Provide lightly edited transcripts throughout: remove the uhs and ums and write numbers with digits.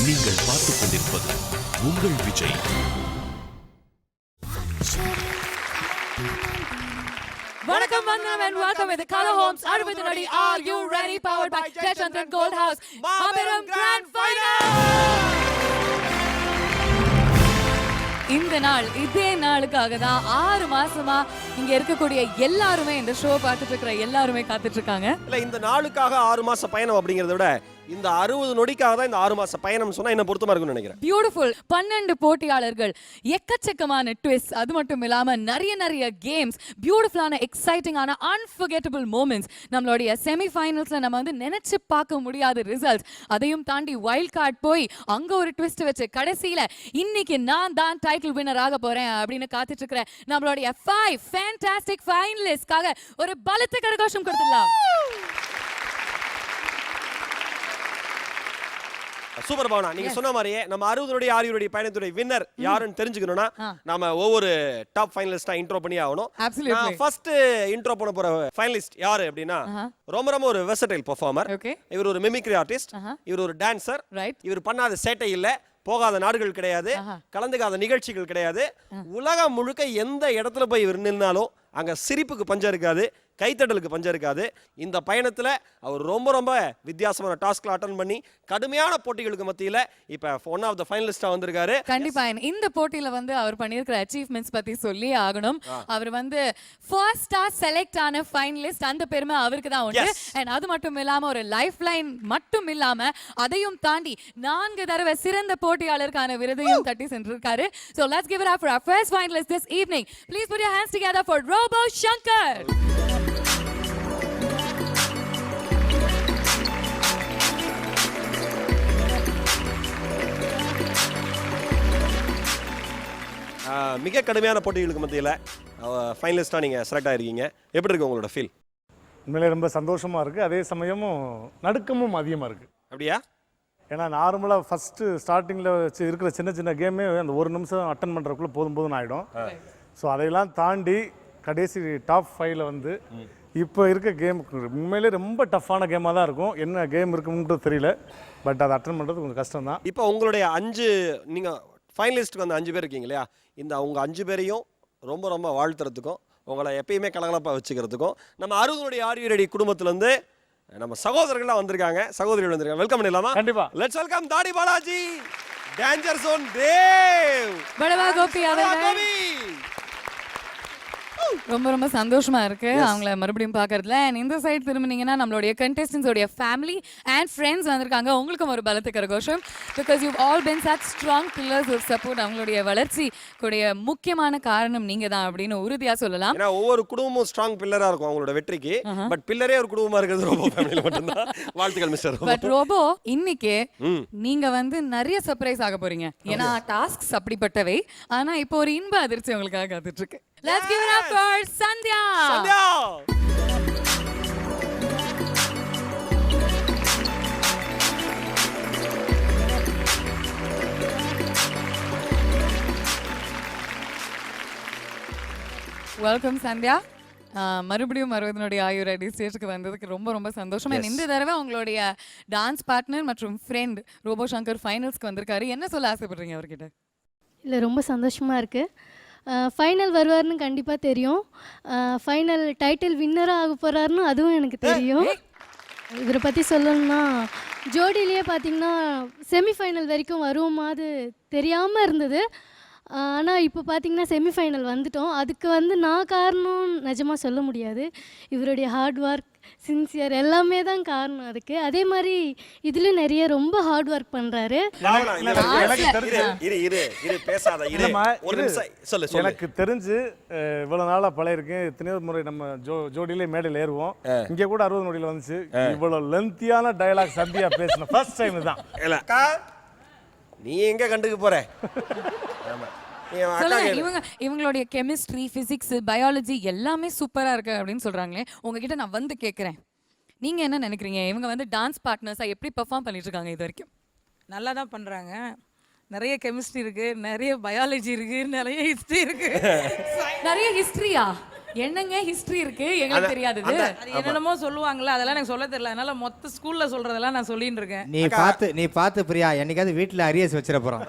நீங்கள் பார்த்துக் கொண்டிருப்பது உங்கள் விஜய். வணக்கம் and welcome to the Color Homes அறுபது நொடி. Are you ready? Powered by Jayachandran Gold House. மாபெரும் Grand Final. இந்த நாள் இதே நாளுக்காக தான் 6 மாசமா இங்க இருக்கக்கூடிய எல்லாருமே இந்த ஷோ பார்த்துட்டு இருக்கிற எல்லாருமே காத்துட்டு இருக்காங்க. இல்ல இந்த நாளுக்காக 6 மாச பயணம் அப்படிங்கறத விட இந்த 60 நொடிக்காக தான் இந்த 6 மாச பயணம் சொன்னா என்ன பொருத்தமா இருக்கும்னு நினைக்கிறேன். பியூட்டிஃபுல் 12 போட்டியாளர்கள், எக்கச்சக்கமான ட்விஸ்ட், அது மட்டும் இல்லாம நிறைய கேம்ஸ், பியூட்டிஃபுல்லான எக்ஸைட்டிங்கான அன்ஃபர்கெட்டபிள் மூமெண்ட்ஸ், நம்மளுடைய செமி ஃபைனல்ஸ்ல நம்ம வந்து நினைச்சு பார்க்க முடியாத ரிசல்ட்ஸ், அதையும் தாண்டி வைல்ட் கார்டு போய் அங்க ஒரு ட்விஸ்ட் வச்சு கடைசியில இன்னைக்கு நான் தான் டைட்டில் வின்னர் ஆக போறேன் அப்படின்னு காத்துட்டு இருக்கிற நம்மளுடைய 5 ஃபேண்டாஸ்டிக் ஃபைனலிஸ்ட்காக ஒரு பலத்த கரகோஷம் கொடுத்துடலாம். சூப்பர் பவனா, நீங்க சொன்ன மாதிரியே நம்ம 60 நொடி ஆரியுடைய பயணத்துடைய வின்னர் யாருன்னு தெரிஞ்சுக்கணும்னா நாம ஒவ்வொரு டாப் ஃபைனலிஸ்டா இன்ட்ரோ பண்ணி ஆகணும். நான் ஃபர்ஸ்ட் இன்ட்ரோ பண்ண போற ஃபைனலிஸ்ட் யாரு அப்படின்னா ரொம்ப ஒரு வெர்சடைல் பெர்ஃபார்மர். இவர் ஒரு மிமிக்ரி ஆர்டிஸ்ட், இவர் ஒரு டான்சர். இவர் பண்ணாத சேட்டை இல்ல, போகாத நாடுகள் கிடையாது, கலந்துக்காத நிகழ்ச்சிகள் கிடையாது. உலகம் முழுக்க எந்த இடத்துல போய் இவர் நின்னாலும் அங்க சிரிப்புக்கு பஞ்சம் இருக்காது, கைத்தட்டலுக்கு பஞ்சம் இருக்காது. இந்த பயணத்துல அவர் ரொம்ப வித்தியாசமான டாஸ்க்ல அட்டெண்ட் பண்ணி கடுமையான போட்டிகளுக்கு மத்தியில இப்ப ஒன் ஆஃப் தி ஃபைனலிஸ்டா வந்திருக்காரு. கண்டிப்பா இந்த போட்டியில வந்து அவர் பண்ணியிருக்கிற அச்சீவ்மெண்ட்ஸ் பத்தி சொல்லி ஆகணும். அவர் வந்து ஃபர்ஸ்டா செலக்ட் ஆன ஃபைனலிஸ்ட், அந்த பெருமை அவருக்கு தான் உண்டு. அண்ட் அது மட்டும் இல்லாம ஒரு லைஃப் லைன் மட்டும் இல்லாம அதையும் தாண்டி 4 தடவை சிறந்த போட்டியாளருக்கான விருதையும் தட்டி சென்றிருக்காரு. So let's give it up for our first finalist this evening. Please put your hands together for Robo Shankar. மிக கடுமையான போட்டிகளுக்கு மத்தியில் ஃபைனலிஸ்டாக நீங்கள் செலக்ட் ஆகிருக்கீங்க. எப்படி இருக்கு உங்களோட ஃபீல்? உண்மையிலே ரொம்ப சந்தோஷமாக இருக்குது, அதே சமயமும் நடுக்கமும் அதிகமாக இருக்குது. அப்படியா? ஏன்னா நார்மலாக ஃபஸ்ட்டு ஸ்டார்டிங்கில் வச்சு இருக்கிற சின்ன கேமே அந்த 1 நிமிஷம் அட்டன் பண்ணுறதுக்குள்ளே போதும் ஆகிடும். ஸோ அதையெல்லாம் தாண்டி கடைசி டாப் 5ல் வந்து இப்போ இருக்க கேம் உண்மையிலே ரொம்ப டஃப்பான கேமாக தான் இருக்கும். என்ன கேம் இருக்குன்றது தெரியல, பட் அதை அட்டன் பண்ணுறது கொஞ்சம் கஷ்டம் தான். இப்போ உங்களுடைய 5 நீங்கள் ஃபைனலிஸ்ட்டுக்கு வந்து 5 பேர் இருக்கீங்க இல்லையா, இந்த அவங்க 5 பேரையும் ரொம்ப வாழ்த்துறதுக்கும் உங்களை எப்பயுமே கலகலப்பாக வச்சுக்கிறதுக்கும் நம்ம 60 ஆரியரடி குடும்பத்திலேருந்து நம்ம சகோதரர்கள்லாம் வந்திருக்காங்க, சகோதரிகள் வந்திருக்காங்க. வெல்கம் பண்ணிடலாமா? கண்டிப்பா. லெட்ஸ் வெல்கம் தாடி பாலாஜி, டேஞ்சர் ஜோன் தேவ், படவா கோபி அவர்கள். ரொம்ப சந்தோஷமா இருக்கு அவங்கள மறுபடியும் பார்க்கறதுல. இந்த சைடு திரும்பினீங்கன்னா நம்மளுடைய கண்டெஸ்டன்ஸோடைய ஃபேமிலி அண்ட் ஃப்ரெண்ட்ஸ் வந்திருக்காங்க. உங்களுக்கும் ஒரு பலத்த கரகோஷம். Because you all been such strong pillars of support. அவங்களுடைய வளர்ச்சி கூடிய முக்கியமான காரணம் நீங்க தான் அப்படின்னு உறுதியா சொல்லலாம். ஏன்னா ஒவ்வொரு குடும்பமும் ஸ்ட்ராங் பில்லரா இருக்கும் அவங்களோட வெற்றிக்கு. பட் பில்லரே ஒரு குடும்பமா இருக்கிறது ரோபோ ஃபேமிலில மட்டும்தான். வாழ்த்துக்கள் மிஸ்டர் ரோபோ. பட் ரோபோ, இன்னைக்கு நீங்க வந்து நிறைய சர்ப்ரைஸ் ஆக போறீங்க. ஏன்னா டாஸ்க்ஸ் அப்படிப்பட்டவை. ஆனா இப்போ ஒரு இன்ப அதிர்ச்சி உங்களுக்காக காத்துட்டு இருக்கு. Let's give it up for Sandhya. Sandhya. Welcome Sandhya. மறுபடியும் 60 ஆயுர்வேதி ஸ்டேஜுக்கு வந்ததுக்கு ரொம்ப சந்தோஷம். இந்த தடவை உங்களுடைய டான்ஸ் பார்ட்னர் மற்றும் ஃப்ரெண்ட் ரோபோ சங்கர் ஃபைனல்ஸ்க்கு வந்திருக்காரு. என்ன சொல்ல ஆசைப்படுறீங்க அவர்கிட்ட? இல்லை, ரொம்ப சந்தோஷமாக இருக்குது. ஃபைனல் வருவார்னு கண்டிப்பாக தெரியும். ஃபைனல் டைட்டில் வின்னராக ஆக போகிறாருன்னு அதுவும் எனக்கு தெரியும். இவரை பற்றி சொல்லணும்னா ஜோடியிலேயே பார்த்திங்கன்னா செமிஃபைனல் வரைக்கும் வருவோமாது தெரியாமல் இருந்தது. ஆனால் இப்போ பார்த்திங்கன்னா செமிஃபைனல் வந்துட்டோம். அதுக்கு வந்து நான் காரணம் நிஜமாக சொல்ல முடியாது. இவருடைய ஹார்ட் ஒர்க், சின்சியர் எல்லாமே தான் காரணம் அதுக்கு. அதே மாதிரி இதுல நிறைய ரொம்ப ஹார்ட் ஒர்க் பண்றாரு. எனக்கு தெரிஞ்சு இவ்வளவு நாளா பழையிருக்கேன், எத்தனையோ முறை நம்ம ஜோடியிலே மேடையில் ஏறுவோம். இங்க கூட 60 நொடியில் வந்துச்சு. இவ்வளவு லென்த்தியான டயலாக் சந்தியா பேசின ஃபர்ஸ்ட் டைம் தான். நீ எங்க கண்டுக்க போற? இவங்களுடைய கெமிஸ்ட்ரி, பிசிக்ஸ், பயாலஜி எல்லாமே சூப்பரா இருக்கு அப்படின்னு சொல்றாங்களே. உங்ககிட்ட நான் வந்து கேட்குறேன், நீங்க என்ன நினைக்கிறீங்க? இவங்க வந்து டான்ஸ் பார்ட்னர்ஸா எப்படி பெர்ஃபார்ம் பண்ணிட்டு இருக்காங்க இது வரைக்கும்? நல்லா தான் பண்றாங்க. நிறைய கெமிஸ்ட்ரி இருக்கு, நிறைய பயாலஜி இருக்கு, நிறைய ஹிஸ்டரி இருக்கு. நிறைய ஹிஸ்டரியா? என்னங்க ஹிஸ்டரி இருக்கு எங்களுக்கு தெரியாதது. அது என்னென்னமோ சொல்லுவாங்கல்ல, அதெல்லாம் எனக்கு சொல்ல தெரியல. அதனால மொத்த ஸ்கூல்ல சொல்றதெல்லாம் நான் சொல்லிட்டு இருக்கேன். நீ பார்த்து பிரியா, என்னைக்காவது வீட்டில் அரியஸ் வச்சிட போகிறோம்.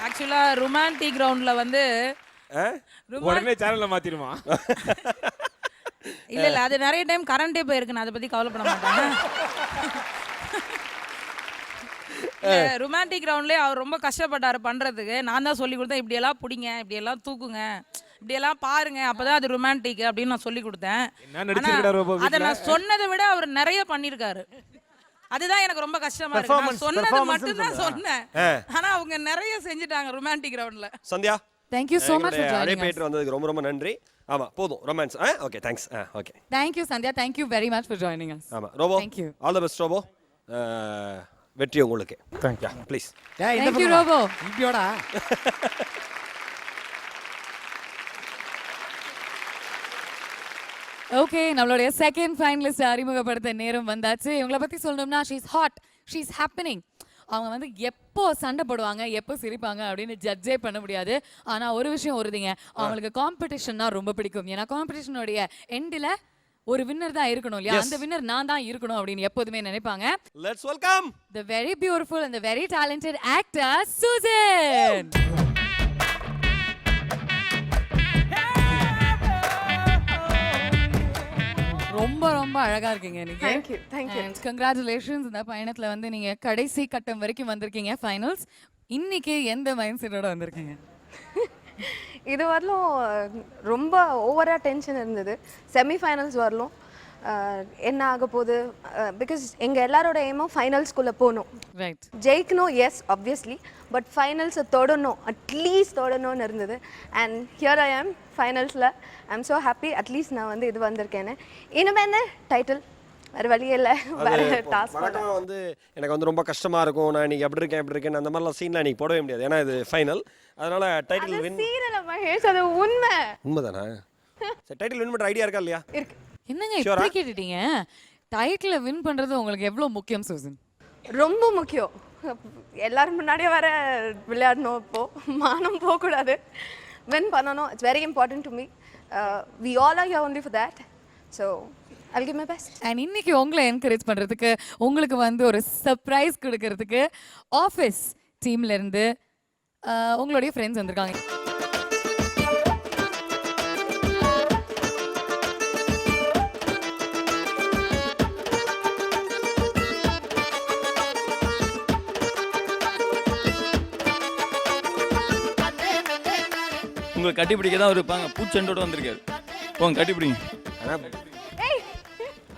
ஆக்சுவலா ரொமான்டிக் கிரவுண்ட்ல வந்து உடனே சேனல்ல மாத்திடுமா? இல்ல அது நிறைய டைம் கரண்டே போயிருக்கு. நான் அதை பத்தி கவலைப்பட மாட்டேன். ரொமான்டிக் கிரவுண்ட்லேயே அவர் ரொம்ப கஷ்டப்பட்டாரு பண்றதுக்கு. நான் தான் சொல்லி கொடுத்தேன், இப்படியெல்லாம் பிடிங்க, இப்படியெல்லாம் தூக்குங்க, இப்படியெல்லாம் பாருங்க, அப்பதான் அது ரொமான்டிக் அப்படின்னு நான் சொல்லி கொடுத்தேன். அதை நான் சொன்னதை விட அவர் நிறைய பண்ணிருக்காரு. அதுதான் எனக்கு ரொம்ப கஷ்டமா இருக்கு. நான் சொன்னது மட்டும் தான் சொன்னேன், ஆனா அவங்க நிறைய செஞ்சுட்டாங்க ரொமான்டிக் கிரவுண்ட்ல. Sandhya, thank you so much for joining us. அழைப்பேற்று வந்ததுக்கு ரொம்ப ரொம்ப நன்றி. ஆமா போதும் romance. Okay thanks. Okay thank you Sandhya, thank you very much for joining us. ஆமா Robo, thank you. All the best Robo. வெற்றி உங்களுக்கு. Thank you. Please. thank you Robo. இப்படியோடா ஓகே, நம்மளுடைய செகண்ட் ஃபைனலிஸ்ட் அறிமுகப்படுத்த நேரம் வந்தாச்சு. இவங்களை பத்தி சொல்லணும்னா ஷீஸ் ஹாட், ஷீஸ் ஹேப்பனிங். அவங்க வந்து எப்போ சண்டை போடுவாங்க, எப்போ சிரிப்பாங்க அப்படின்னு ஜட்ஜே பண்ண முடியாது. ஆனால் ஒரு விஷயம் உறுதிங்க, அவங்களுக்கு காம்படிஷன்னா ரொம்ப பிடிக்கும். ஏன்னா காம்படிஷனுடைய எண்டில் ஒரு வின்னர் தான் இருக்கணும் இல்லையா? அந்த வின்னர் நான் தான் இருக்கணும் அப்படின்னு எப்போதுமே நினைப்பாங்க. Let's welcome the very beautiful and the very talented actor Susan. ரொம்ப ரொம்ப அழகா இருக்கீங்க நீங்க. Thank you, thank you. And congratulations, இந்த பயணத்துல வந்து நீங்க கடைசி கட்டம் வரைக்கும் வந்திருக்கீங்க, ஃபைனல்ஸ். இன்னைக்கு எந்த மைண்ட் செட்டோட வந்திருக்கீங்க? இது வரலும் ரொம்ப ஓவரா டென்ஷன் இருந்தது. செமிஃபைனல்ஸ் வரலும் என்ன ஆக போகுது, பிகாஸ் எங்கள் எல்லாரோட எய்மும் ஃபைனல்ஸ்குள்ளே போகணும், ரைட், ஜெயிக்கணும். எஸ் ஆப்வியஸ்லி, பட் ஃபைனல்ஸை தொடணும், அட்லீஸ்ட் தொடணும்னு இருந்தது. அண்ட் ஹியர் ஐ ஆம் ஃபைனல்ஸில். I am so happy. At least நான் வந்து இது வந்திருக்கேன்னு. இனிமே என்ன டைட்டில் வேறு வழியே இல்லை, வேறு டாஸ்க். வணக்கம் வந்து எனக்கு வந்து ரொம்ப கஷ்டமா இருக்கும். நான் இன்னைக்கு எப்படி இருக்கேன் அந்த மாதிரிலாம் சீன்லாம் இன்னைக்கு போடவே முடியாது, ஏன்னா இது ஃபைனல். அதனால டைட்டில் வின் சீரியல் மகேஷ், அது உண்மைதானே? சரி, டைட்டில் வின் பண்ணுற ஐடியா இருக்கா இல்லையா? இருக்கு. என்னங்க இப்படி கேட்டுட்டீங்க? டைட்டில் வின் பண்றது உங்களுக்கு எவ்வளவு முக்கியம் சூசன்? ரொம்ப முக்கியம். எல்லாரும் முன்னாடியே வர விளையாடணும், இப்போ மானம் போகக்கூடாது, வின் பண்ணணும். It's very important to me. We all are here only for that. So I will give my best. And இன்னைக்கு உங்களை என்கரேஜ் பண்றதுக்கு, உங்களுக்கு வந்து ஒரு சர்ப்ரைஸ் கொடுக்கறதுக்கு ஆஃபீஸ் டீம்ல இருந்து உங்களுடைய ஃப்ரெண்ட்ஸ் வந்திருக்காங்க. உங்களை கட்டிப்பிடிக்க தான் இருப்பாங்க. பூச்செண்டோட வந்திருக்காரு. போங்க கட்டிப்பிடிங்க.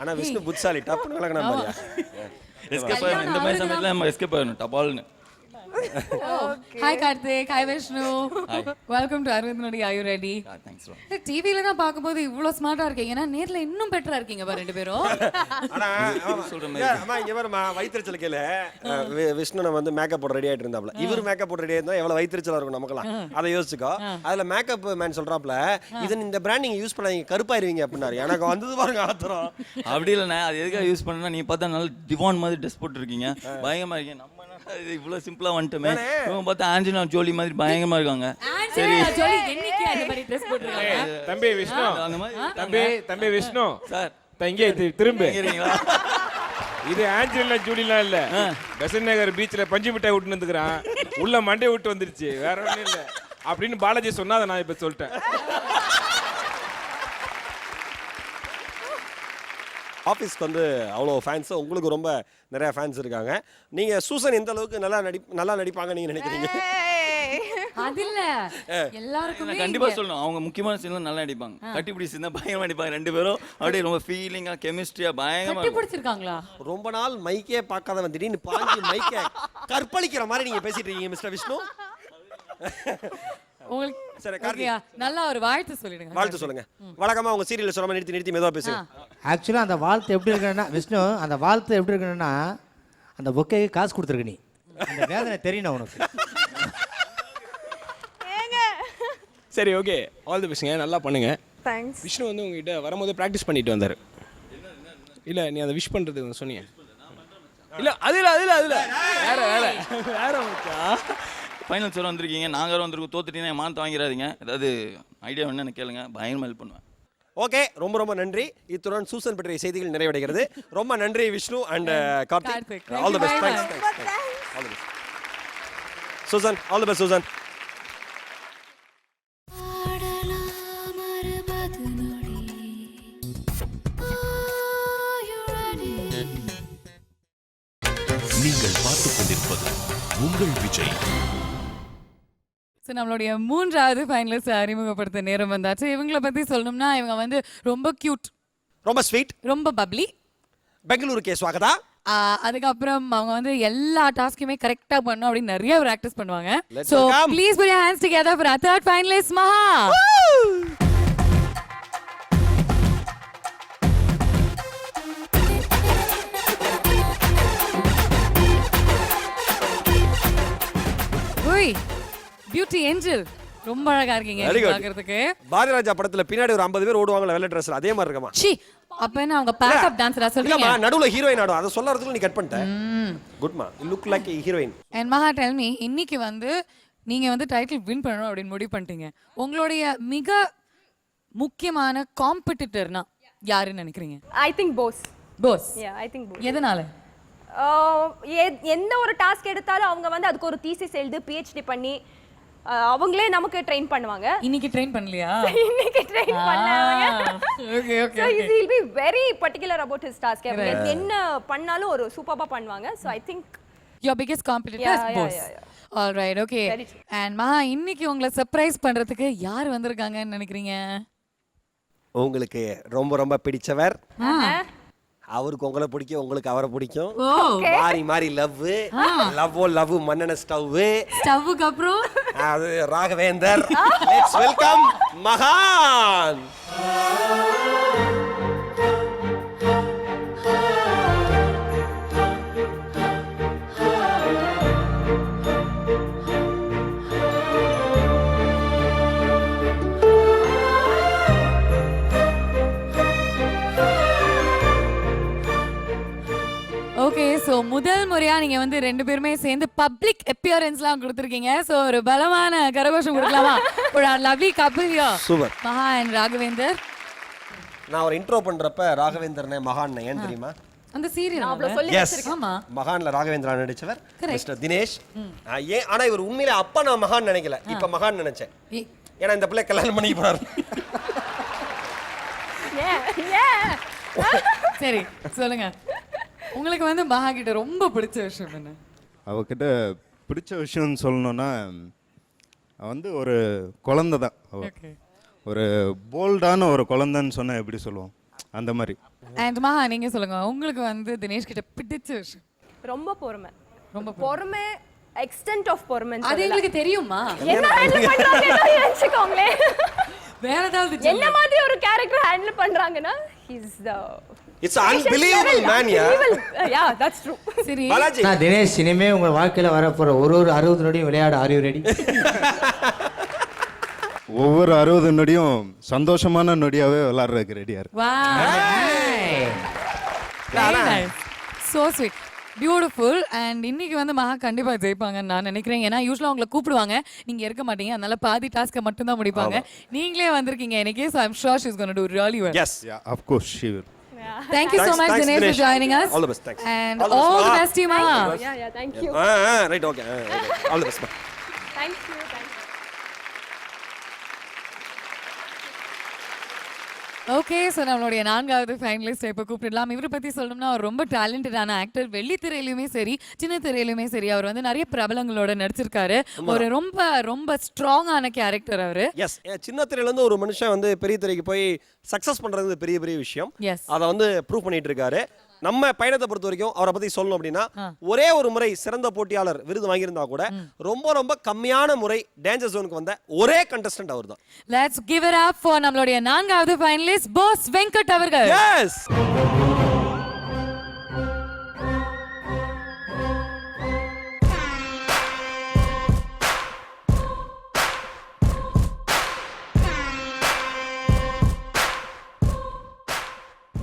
ஆனா விஷ்ணு புட்சாலி டப்புன்னு விளக்கணும் பாரியா. எஸ்கேப் ஆகணும். இந்த மாதிரி சமயத்தில் நம்ம எஸ்கேப் ஆகணும் டபால்னு. Hi Karthik, hi Vishnu, welcome to Aravind நடி. Are you ready? தேங்க்ஸ். டிவில தான் பார்க்கும்போது இவ்வளோ ஸ்மார்ட்டா இருக்கீங்கன்னா நேர்ல இன்னும் பெட்டரா இருக்கீங்க பாரு ரெண்டு பேரும். ஆனா அம்மா இங்க வரமா வயிற்றுச்சல் கேளு. விஷ்ணு நம்ம வந்து மேக்கப் போட ரெடி ஆயிட்டு இருந்தாப்ல. இவர் மேக்கப் போட ரெடி ஆயிருந்தா எவ்வளவு வயிற்றுச்சலா இருக்கும் நமக்கெல்லாம். அதை யோசிச்சுக்கோ. அதுல மேக்கப் மேன் சொல்றாப்ல, இது இந்த பிராண்ட் நீங்க யூஸ் பண்ணாதீங்க, கருப்பாயிருவீங்க அப்படின்னாரு. எனக்கு வந்தது பாருங்க ஆத்திரம். அப்படி இல்லைண்ணே, அது எதுக்காக யூஸ் பண்ணா நீங்க பார்த்தா நல்ல டிவான் மாதிரி ட்ரெஸ் போட்டு இருக்கீங்க, பயங்கரமா இருக்கீங்க. நம்ம இது இவ்வளவு சிம்பிளா வந்துட்டுமே, இவங்க பார்த்தா ஆஞ்சலினா ஜோலி மாதிரி பயங்கரமா இருக்காங்க. சரி ஜோலி என்னைக்கு அந்த மாதிரி ட்ரெஸ் போட்டுருக்காங்க? தம்பி விஷ்ணு, அந்த மாதிரி தம்பி விஷ்ணு சார் தங்கே திரும்ப இருக்கீங்களா? இது ஆஞ்சலினா ஜூலிலாம் இல்ல, பெசன்ட் நகர் பீச்ல பஞ்சு மிட்டாய் விட்டு வந்துக்கிறான், உள்ள மண்டே விட்டு வந்துருச்சு, வேற ஒண்ணும் இல்ல அப்படின்னு பாலாஜி சொன்னா அதை நான் இப்ப சொல்லிட்டேன். ஆஃபீஸ்க்கு வந்து அவ்வளோ ஃபேன்ஸ், உங்களுக்கு ரொம்ப நிறைய ஃபேன்ஸ் இருக்காங்க. நீங்க சூசன் எந்த அளவுக்கு நல்லா நடிப்பாங்க நீங்க நினைக்கிறீங்க? அது இல்ல, எல்லாருக்குமே கண்டிப்பா சொல்லணும், அவங்க முக்கியமான சீன்ல நல்லா நடிப்பாங்க. கட்டிப்பிடி சீன் தான் பயங்கரமா நடிப்பாங்க ரெண்டு பேரும். அப்படியே ரொம்ப ஃபீலிங்கா கெமிஸ்ட்ரியா பயங்கரமா கட்டி பிடிச்சிருக்காங்களா? ரொம்ப நாள் மைக்கே பார்க்காதவன் திடீர்னு பாஞ்சு மைக்கே கற்பழிக்கிற மாதிரி நீங்க பேசிட்டு இருக்கீங்க மிஸ்டர் விஷ்ணு. உங்களுக்கு சரி ஓகேயா, நல்லா ஒரு வாழ்த்து சொல்லிடுங்க. வாழ்த்து சொல்லுங்க. வழக்கமா உங்க சீரியல்ல சொல்லாம நிறுத்தி மெதுவா பேசுங்க. ஆக்சுவலாக அந்த வாழ்த்து எப்படி இருக்குன்னா விஷ்ணு, அந்த வாழ்த்து எப்படி இருக்குன்னா, அந்த பொக்கேக்கு காசு கொடுத்துருக்க நீ, அந்த வேதனை தெரியணும் உனக்கு. சரி ஓகே, ஆல் தி பெஸ்ட்ங்க, நல்லா பண்ணுங்க. தேங்க்ஸ். விஷ்ணு வந்து உங்ககிட்ட வரும்போது ப்ராக்டிஸ் பண்ணிட்டு வந்தாரு. இல்ல நீ அதை விஷ் பண்றது சொன்னீங்க. இல்ல அதுல வேற ஃபைனல்ஸ் வர வந்திருக்கீங்க, நாங்கள் வந்திருக்கோம். தோத்துட்டீங்கன்னா மானத்தை வாங்கிறாதீங்க. அதாவது ஐடியா வேணும் எனக்கு கேளுங்க, பயங்கரமாக ஹெல்ப் பண்ணுவேன். ஓகே, ரொம்ப ரொம்ப நன்றி. இத்துடன் சூசன் பற்றிய செய்திகள் நிறைவடைகிறது. ரொம்ப நன்றி Vishnu and Karthik. All the best. All the best. Susan, all the best Susan. நீங்கள் பார்த்துக் கொண்டிருப்பது உங்கள் விஜய். நம்மளுடைய 3வது ஃபைனலிஸ்ட் அறிமுகப்படுத்த நேரம் வந்தாச்சு. இவங்களை பத்தி சொல்லணும்னா இவங்க வந்து ரொம்ப கியூட், ரொம்ப ஸ்வீட், ரொம்ப பப்ளி. பெங்களூருக்கு ஸ்வாகதா. அதுக்கப்புறம் அவங்க வந்து எல்லா டாஸ்க்குமே கரெக்டா பண்ணணும் அப்படின்னு நிறைய பிராக்டிஸ் பண்ணுவாங்க. Let's So welcome. please put your hands together for our third finalist, Maha. ஓய், பியூட்டி ஏஞ்சல், ரொம்ப அழகா இருக்கீங்க Very good. பார்க்கிறதுக்கு. பாரதிராஜா படத்துல பின்னாடி ஒரு 50 பேர் ஓடுவாங்கல வெள்ளை Dress, அதே மாதிரி இருக்கமா? சி, அப்ப என்ன அவங்க பேக்கப் டான்சரா சொல்றீங்க? இல்லம்மா, நடுவுல ஹீரோயின் ஆடும். அத சொல்லறதுக்கு நீ கட் பண்ணிட்ட. குட்மா, you look like a heroine. And Maha, tell me, இன்னைக்கு வந்து நீங்க வந்து டைட்டில் வின் பண்ணணும் அப்படின்னு முடிவு பண்ணிட்டீங்க. உங்களுடைய மிக முக்கியமான காம்படிட்டர்னா யாருன்னு நினைக்கிறீங்க? I think Bose. Bose. I think Bose. எதனால? எந்த ஒரு டாஸ்க் எடுத்தாலும் அவங்க வந்து அதுக்கு ஒரு தீசிஸ் எழுதி PhD பண்ணி அவங்களே நமக்கு ட்ரெயின் பண்ணுவாங்க. இன்னைக்கு ட்ரெயின் பண்ணலையா? இன்னைக்கு ட்ரெயின் பண்ணாங்க. Okay okay. So he will be very particular about his task. என்ன பண்ணாலும் ஒரு சூப்பரா பண்ணுவாங்க. So I think your biggest competitor is boss. All right, okay. And Maha, இன்னைக்கு உங்களை சர்ப்ரைஸ் பண்றதுக்கு யார் வந்திருக்காங்கன்னு நினைக்கிறீங்க? உங்களுக்கு ரொம்ப ரொம்ப பிடிச்சவர். அவருக்கு உங்களை பிடிக்கும், உங்களுக்கு அவரை பிடிக்கும். மாறி மாறி லவ், லவ் மன்னன ஸ்டவ். ஸ்டவ்வுக்கு அப்புறம் அது ராகவேந்தர். லெட்ஸ் வெல்கம் மகான். ஓகே, சோ முதல் முறையா நீங்க வந்து ரெண்டு பேருமே சேர்ந்து பப்ளிக் அப்பியரன்ஸ்லாம் கொடுத்திருக்கீங்க. சோ ஒரு பலமான கரகோஷம் கொடுக்கலாமா? ஒரு லவ்லி கப்பிள் ஹியர். சூப்பர். மகா அண்ட் ராகவேந்தர். நான் ஒரு இன்ட்ரோ பண்றப்ப ராகவேந்தர்னே மகான் ஏன் தெரியுமா? அந்த சீரியல் அவ்வளவு சொல்லி வச்சிருக்கேன். ஆமா, மகான்ல ராகவேந்திரா நடிச்சவர் மிஸ்டர் தினேஷ். ஏன் ஆனா இவர் உண்மையிலே அப்ப நான் மகான் நினைக்கல, இப்ப மகான் நினைச்சேன். ஏன்னா இந்த பிள்ளை கல்யாணம் பண்ணி போறாரு. சரி சொல்லுங்க, உங்களுக்கு வந்து மகா கிட்ட ரொம்ப பிடிச்ச விஷயம் என்ன? அவகிட்ட பிடிச்ச விஷயம்னு சொல்லணும்னா வந்து ஒரு குழந்தை தான். ஒரு போல்டான ஒரு குழந்தைன்னு சொன்னா எப்படி சொல்லுவோம், அந்த மாதிரி. அண்ட் மகா நீங்க சொல்லுங்க, உங்களுக்கு வந்து தினேஷ் கிட்ட பிடிச்ச விஷயம்? ரொம்ப பொறுமை. ரொம்ப பொறுமை, எக்ஸ்டென்ட் ஆஃப் பொறுமை. அது உங்களுக்கு தெரியுமா? என்ன ஹேண்டில் பண்றாங்கன்னு யோசிச்சுக்கோங்களே. வேற ஏதாவது என்ன மாதிரி ஒரு கேரக்டர் ஹேண்டில் பண்றாங்கன்னா he's the It's unbelievable man. Yeah, that's true. சரி பாலாஜி, நான் தினேஷ், இனிமே உங்க வாழ்க்கையில வரப்போற ஒரு 60 நொடியும் விளையாட ஆர் யூ ரெடி? ஒவ்வொரு 60 நொடியும் சந்தோஷமான நொடியாவே விளையாடுறதுக்கு ரெடியா இருக்கு. Very nice. So sweet. Beautiful. And இன்னைக்கு வந்து மகா கண்டிப்பா ஜெயிப்பாங்கன்னு நான் நினைக்கிறேன். ஏன்னா யூஸ்வலா உங்களை கூப்பிடுவாங்க, நீங்க இருக்க மாட்டீங்க, அதனால பாதி டாஸ்க்கை மட்டும் தான் முடிப்பாங்க. நீங்களே வந்திருக்கீங்க இன்னைக்கு. So I'm sure she's going to do really well. yes, Yeah, of course she will. Thank you so much Dinesh for joining us. all the best. Thanks. And all the best to you, Maha. Yeah, thank you. right, okay. All the best. Thank you. Okay, so நம்மளுடைய 4வது finalist இப்போ கூப்பிடலாம். இவரை பற்றி சொல்லணும்னா அவர் ரொம்ப டேலண்டடான actor. வெள்ளித்திரையிலுமே சரி, சின்ன திரையிலுமே சரி, அவர் வந்து நிறைய பிரபலங்களோட நடிச்சிருக்காரு. ஒரு ரொம்ப ரொம்ப ஸ்ட்ராங்கான கேரக்டர் அவரு. எஸ், சின்ன திரையிலேருந்து ஒரு மனுஷன் வந்து பெரிய திரைக்கு போய் சக்ஸஸ் பண்ணுறது பெரிய பெரிய விஷயம். Yes. அதை வந்து ப்ரூவ் பண்ணிட்டு இருக்காரு. நம்ம பயணத்தை பொறுத்த வரைக்கும் அவரை பத்தி சொல்லணும் அப்படின்னா, ஒரே ஒரு முறை சிறந்த போட்டியாளர் விருது வாங்கியிருந்தா கூட ரொம்ப ரொம்ப கம்மியான முறை டேஞ்சர் ஜோனுக்கு வந்த ஒரே கண்டஸ்டன்ட் அவர் தான். Let's give it up for நம்மளுடைய 4வது ஃபைனலிஸ்ட் பாஸ் வெங்கட் அவர்கள். எஸ்,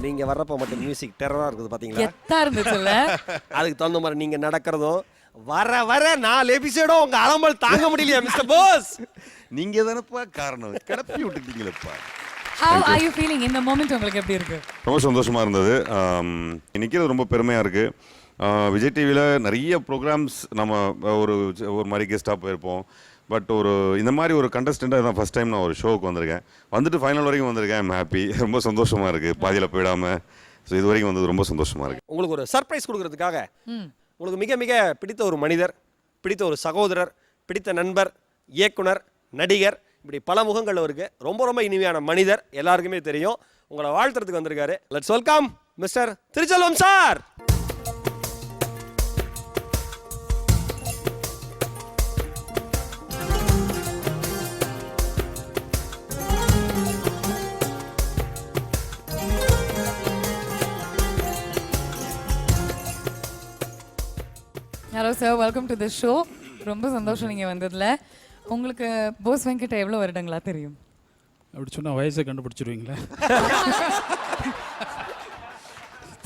நீங்க வர்றப்ப மட்டும் மியூசிக் டெரரா இருக்குது பாத்தீங்களா? எத்தா இருந்துச்சுல்ல? அதுக்கு தகுந்த மாதிரி நீங்க நடக்கிறதும் வர வர 4 எபிசோடும் உங்க அலம்பல் தாங்க முடியலையா மிஸ்டர் போஸ்? நீங்க தானப்பா காரணம், கிளப்பி விட்டுட்டீங்களப்பா. How are you feeling in the moment? உங்களுக்கு எப்படி இருக்கு? ரொம்ப சந்தோஷமா இருந்தது. நிற்கிறது ரொம்ப பெருமையா இருக்கு. விஜய் டிவியில் நிறைய ப்ரோக்ராம்ஸ் நம்ம ஒரு மாதிரி கெஸ்ட்டாக போயிருப்போம். பட் இந்த மாதிரி ஒரு கண்டஸ்டண்ட்டாக தான் ஃபஸ்ட் டைம் நான் ஒரு ஷோவுக்கு வந்திருக்கேன். வந்துட்டு ஃபைனல் வரைக்கும் வந்திருக்கேன். I'm happy. ரொம்ப சந்தோஷமாக இருக்குது, பாதியில் போயிடாமல். ஸோ இது வரைக்கும் வந்தது ரொம்ப சந்தோஷமாக இருக்குது. உங்களுக்கு ஒரு சர்ப்ரைஸ் கொடுக்கறதுக்காக உங்களுக்கு மிக மிக பிடித்த ஒரு மனிதர், பிடித்த ஒரு சகோதரர், பிடித்த நண்பர், இயக்குனர், நடிகர், இப்படி பல முகங்கள் அவருக்கு. ரொம்ப ரொம்ப இனிமையான மனிதர், எல்லாருக்குமே தெரியும். உங்களை வாழ்த்துறதுக்கு வந்திருக்காரு. Let's welcome mister Thiruchelvam sir. Hello sir, welcome to the show. ரொம்ப சந்தோஷம் நீங்கள் வந்ததில். உங்களுக்கு போஸ் வெங்கட் எவ்வளோ வருடங்களா தெரியும்? அப்படி சொன்னால் வயசை கண்டுபிடிச்சிருவீங்களா?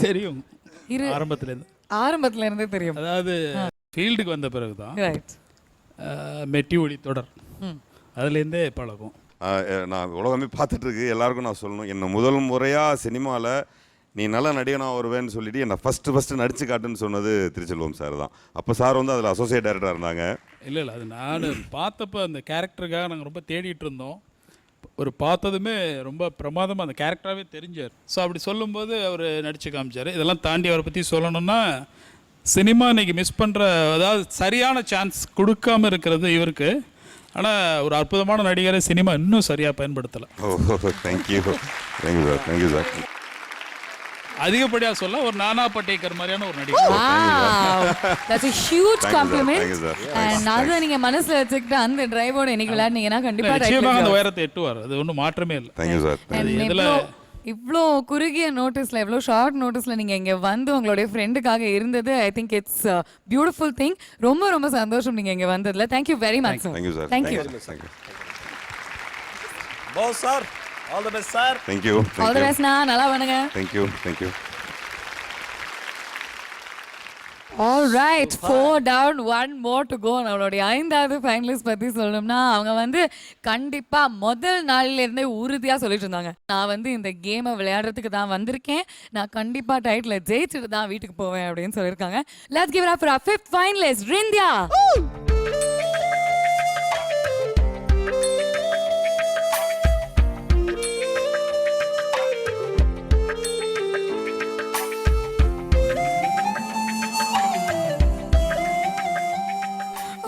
தெரியும், ஆரம்பத்துலேருந்தே தெரியும். அதாவது ஃபீல்டுக்கு வந்த பிறகு தான் ரைட். மெட்டி ஒளி தொடர் அதுலேருந்தே பழகும். நான் உலகமே பார்த்துட்ருக்கு. எல்லாருக்கும் நான் சொல்லணும், என்னை முதல் முறையாக சினிமாவில் நீ நல்லா நடிகனாக வருவேன்னு சொல்லிட்டு என்னை ஃபஸ்ட்டு நடிச்சு காட்டுன்னு சொன்னது திருச்செல்வம் சார் தான். அப்போ சார் வந்து அதில் அசோசியேட் டைரக்டராக இருந்தாங்க. இல்லை அது நான் பார்த்தப்போ அந்த கேரக்டருக்காக நாங்கள் ரொம்ப தேடிட்டு இருந்தோம். ஒரு பார்த்ததுமே ரொம்ப பிரமாதமாக அந்த கேரக்டராகவே தெரிஞ்சார். ஸோ அப்படி சொல்லும்போது அவர் நடித்து காமிச்சார். இதெல்லாம் தாண்டி அவரை பற்றி சொல்லணும்னா, சினிமா இன்றைக்கி மிஸ் பண்ணுற, அதாவது சரியான சான்ஸ் கொடுக்காமல் இருக்கிறது இவருக்கு. ஆனால் ஒரு அற்புதமான நடிகரை சினிமா இன்னும் சரியாக பயன்படுத்தலை. Thank you sir, thank you sir. அதிகப்படியாக சொல்ல ஒரு நானா பட்டேக்கர் மாதிரியான ஒரு நடிகர். That's a huge compliment. And அதை நீங்க மனசுல வச்சுக்கிட்டு அந்த டிரைவோட இன்னைக்கு விளையாடுனீங்கன்னா கண்டிப்பா நிச்சயமாக அந்த உயரத்தை எட்டுவார். அது ஒன்றும் மாற்றமே இல்லை. Thank you sir. இதில் இவ்வளோ குறுகிய நோட்டீஸில், இவ்வளோ ஷார்ட் நோட்டீஸில் நீங்கள் இங்கே வந்து உங்களுடைய ஃப்ரெண்டுக்காக இருந்தது, I think it's beautiful thing. ரொம்ப ரொம்ப சந்தோஷம் நீங்கள் இங்கே வந்ததில். Thank you very much sir. Thank you sir. Thank you boss sir, all the best sir. Thank you. All the best. நல்லா பண்ணுங்க. Thank you. All right, 4 down, 1 more to go. நம்மளுடைய 5வது ஃபைனலிஸ்ட் பற்றி சொல்லணும்னா, அவங்க வந்து கண்டிப்பாக முதல் நாளிலேருந்தே உறுதியாக சொல்லிட்டு இருந்தாங்க, நான் வந்து இந்த கேமை விளையாடுறதுக்கு தான் வந்திருக்கேன், நான் கண்டிப்பாக டைட்டில் ஜெயிச்சுட்டு தான் வீட்டுக்கு போவேன் அப்படின்னு சொல்லியிருக்காங்க. Let's give it up for our 5th finalist, Rindya.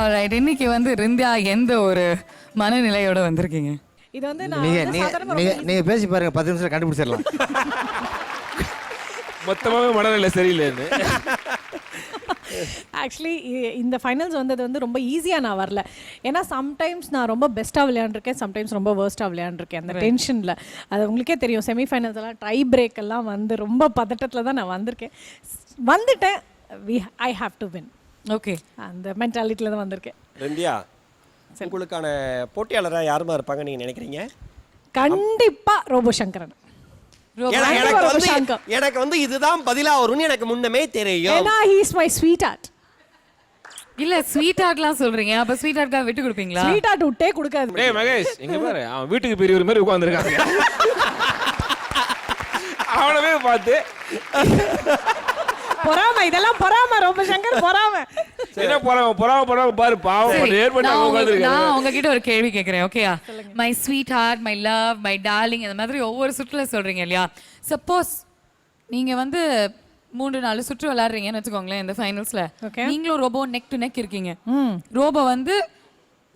Alright, இன்னைக்கு வந்து ரிந்தியா எந்த ஒரு மனநிலையோட வந்திருக்கீங்க? இது வந்து நீங்க பேசி பாருங்க, 10 நிமிஷம் கண்டுபிடிச்சிடலாம். மொத்தமாகவே மனநிலை சரியில்லைன்னு. ஆக்சுவலி இந்த ஃபைனல்ஸ் வந்தது வந்து ரொம்ப ஈஸியாக நான் வரல. ஏன்னா சம்டைம்ஸ் நான் ரொம்ப பெஸ்ட்டாக விளையாண்டுருக்கேன், சம்டைம்ஸ் ரொம்ப வேர்ஸ்ட்டாக விளையாண்டுருக்கேன். அந்த டென்ஷனில் அது உங்களுக்கே தெரியும், செமிஃபைனல்ஸ் எல்லாம் டை பிரேக் எல்லாம் வந்து ரொம்ப பதட்டத்தில் தான் நான் வந்திருக்கேன். வந்துட்டேன், I have to win. Okay, அந்த மென்டாலிட்டியில் தான் வந்திருக்கேன். ரெண்டியா, உங்களுக்கான போட்டியாளராக யாருமா இருப்பாங்க நீங்க நினைக்கிறீங்க? கண்டிப்பா ரோபோ சங்கரன். எனக்கு வந்து இதுதான் பதிலா வரும்னு எனக்கு முன்னமே தெரியும். ஏன்னா he is my sweetheart. இல்ல ஸ்வீட் ஹார்ட்லாம் சொல்றீங்க, அப்ப ஸ்வீட் ஹார்ட்காக விட்டு கொடுப்பீங்களா? ஸ்வீட் ஹார்ட் விட்டே கொடுக்காது. டேய் மகேஷ், இங்க பாரு, அவன் வீட்டுக்கு பெரியவர் மாதிரி உட்கார்ந்திருக்காங்க. அவனவே பார்த்து பொறாம, இதெல்லாம் பொறாம, ரோபோ சங்கர் பொறாம. என்ன பொறாம பாரு, பாவம் ஏற்பட்டு உட்கார்ந்திருக்காங்க. நான் உங்ககிட்ட ஒரு கேள்வி கேக்குறேன், ஓகேயா? My sweetheart, my love, my darling, இந்த மாதிரி ஒவ்வொரு சுற்றுல சொல்றீங்க இல்லையா? சப்போஸ் நீங்க வந்து 3-4 சுற்று விளையாடுறீங்கன்னு வச்சுக்கோங்களேன் இந்த ஃபைனல்ஸ்ல, நீங்களும் ரோபோ நெக் டு நெக் இருக்கீங்க. ரோபோ வந்து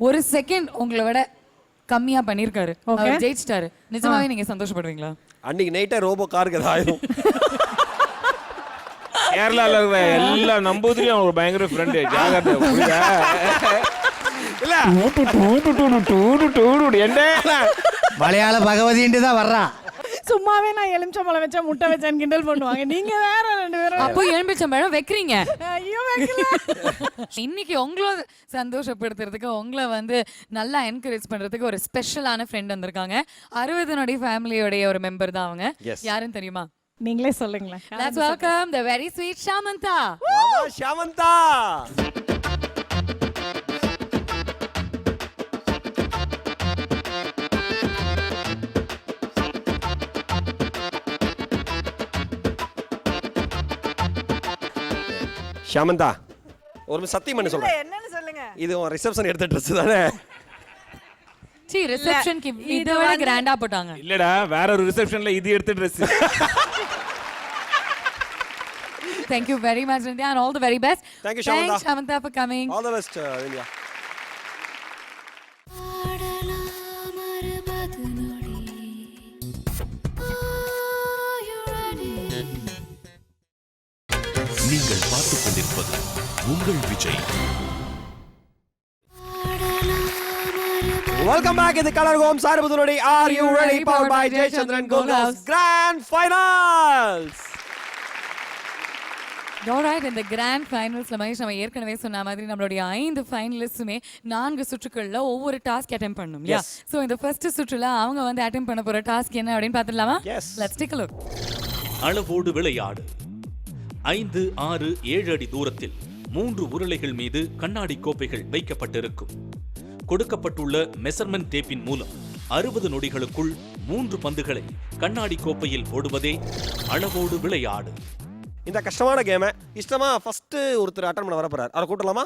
1 செகண்ட் உங்களை விட கம்மியா பண்ணிருக்காரு, அவர் ஜெயிச்சிட்டாரு. நிஜமாவே நீங்க சந்தோஷப்படுவீங்களா? அன்னைக்கு நைட்டே ரோபோ காருக்கு ஏதாயிரும். கேரளால இருக்கிற எல்லா நம்பூதிரியும் ஒரு பயங்கர ஃப்ரெண்டு. ஜாகிரதை. மலையாள பகவதின்ட்டு தான் வர்றான். சும்மாவே நான் எலுமிச்சம்பழம் வச்சா முட்டை வச்சேன்னு கிண்டல் பண்ணுவாங்க. நீங்க வேற 2 பேரும் அப்போ எலுமிச்சம்பழம் வைக்கிறீங்க. ஐயோ வைக்கல. இன்னைக்கு உங்களை சந்தோஷப்படுத்துறதுக்கு, உங்களை வந்து நல்லா என்கரேஜ் பண்றதுக்கு ஒரு ஸ்பெஷலான ஃப்ரெண்ட் வந்திருக்காங்க. 60 நொடி ஃபேமிலியோடைய ஒரு மெம்பர் தான் அவங்க. யாருன்னு தெரியுமா? நீங்களே சொல்லுங்களேன். Let's welcome the very sweet Shamantha. Shamantha. ஷாமந்தா ஒரு சத்தியம் பண்ணி சொல்றேன். என்னன்னு சொல்லுங்க. இது உன் ரிசப்ஷன் எடுத்த ட்ரெஸ் தானே? சீ ரிசப்ஷனுக்கு இதை விட கிராண்டா போட்டாங்க. இல்லடா வேற ஒரு ரிசப்ஷன்ல இது எடுத்த dress. Thank you very much, Nindya, and all the very best. Thank you, Shamantha. Thanks, Shamantha, for coming. All the best, Nindya. நீங்கள் பார்த்துக் கொண்டிருப்பது உங்கள் Vijay. Welcome back in the Color Home Sarabudunodi. Are you ready? Powered by Jayachandran Gold House Grand Finals. Alright, in the Grand Finals Mahesh நம்ம ஏற்கனவே சொன்ன மாதிரி நம்மளுடைய 5 ஃபைனலிஸ்டுமே 4 சுற்றுக்கள்ல ஒவ்வொரு டாஸ்க் அட்டெம்ப்ட் பண்ணணும் இல்லையா? சோ இந்த ஃபர்ஸ்ட் சுற்றுல அவங்க வந்து அட்டெம்ப்ட் பண்ண போற டாஸ்க் என்ன அப்படினு பார்த்துடலாமா? Let's take a look. அளவோடு விளையாடு. 5, 6, 7 அடி தூரத்தில் 3 உருளைகள் மீது கண்ணாடி கோப்பைகள் வைக்கப்பட்டிருக்கும். கொடுக்கப்பட்டுள்ள மெஷர்மென்ட் டேப்பின் மூலம் 60 நொடிகளுக்குள் 3 பந்துகளை கண்ணாடி கோப்பையில் போடுவதே அளவோடு விளையாடு. இந்த கஷ்டமான கேமை இஷ்டமா ஃபர்ஸ்ட் ஒருத்தர் அட்டெண்ட் பண்ண வர போறார். அவரை கூட்டலாமா?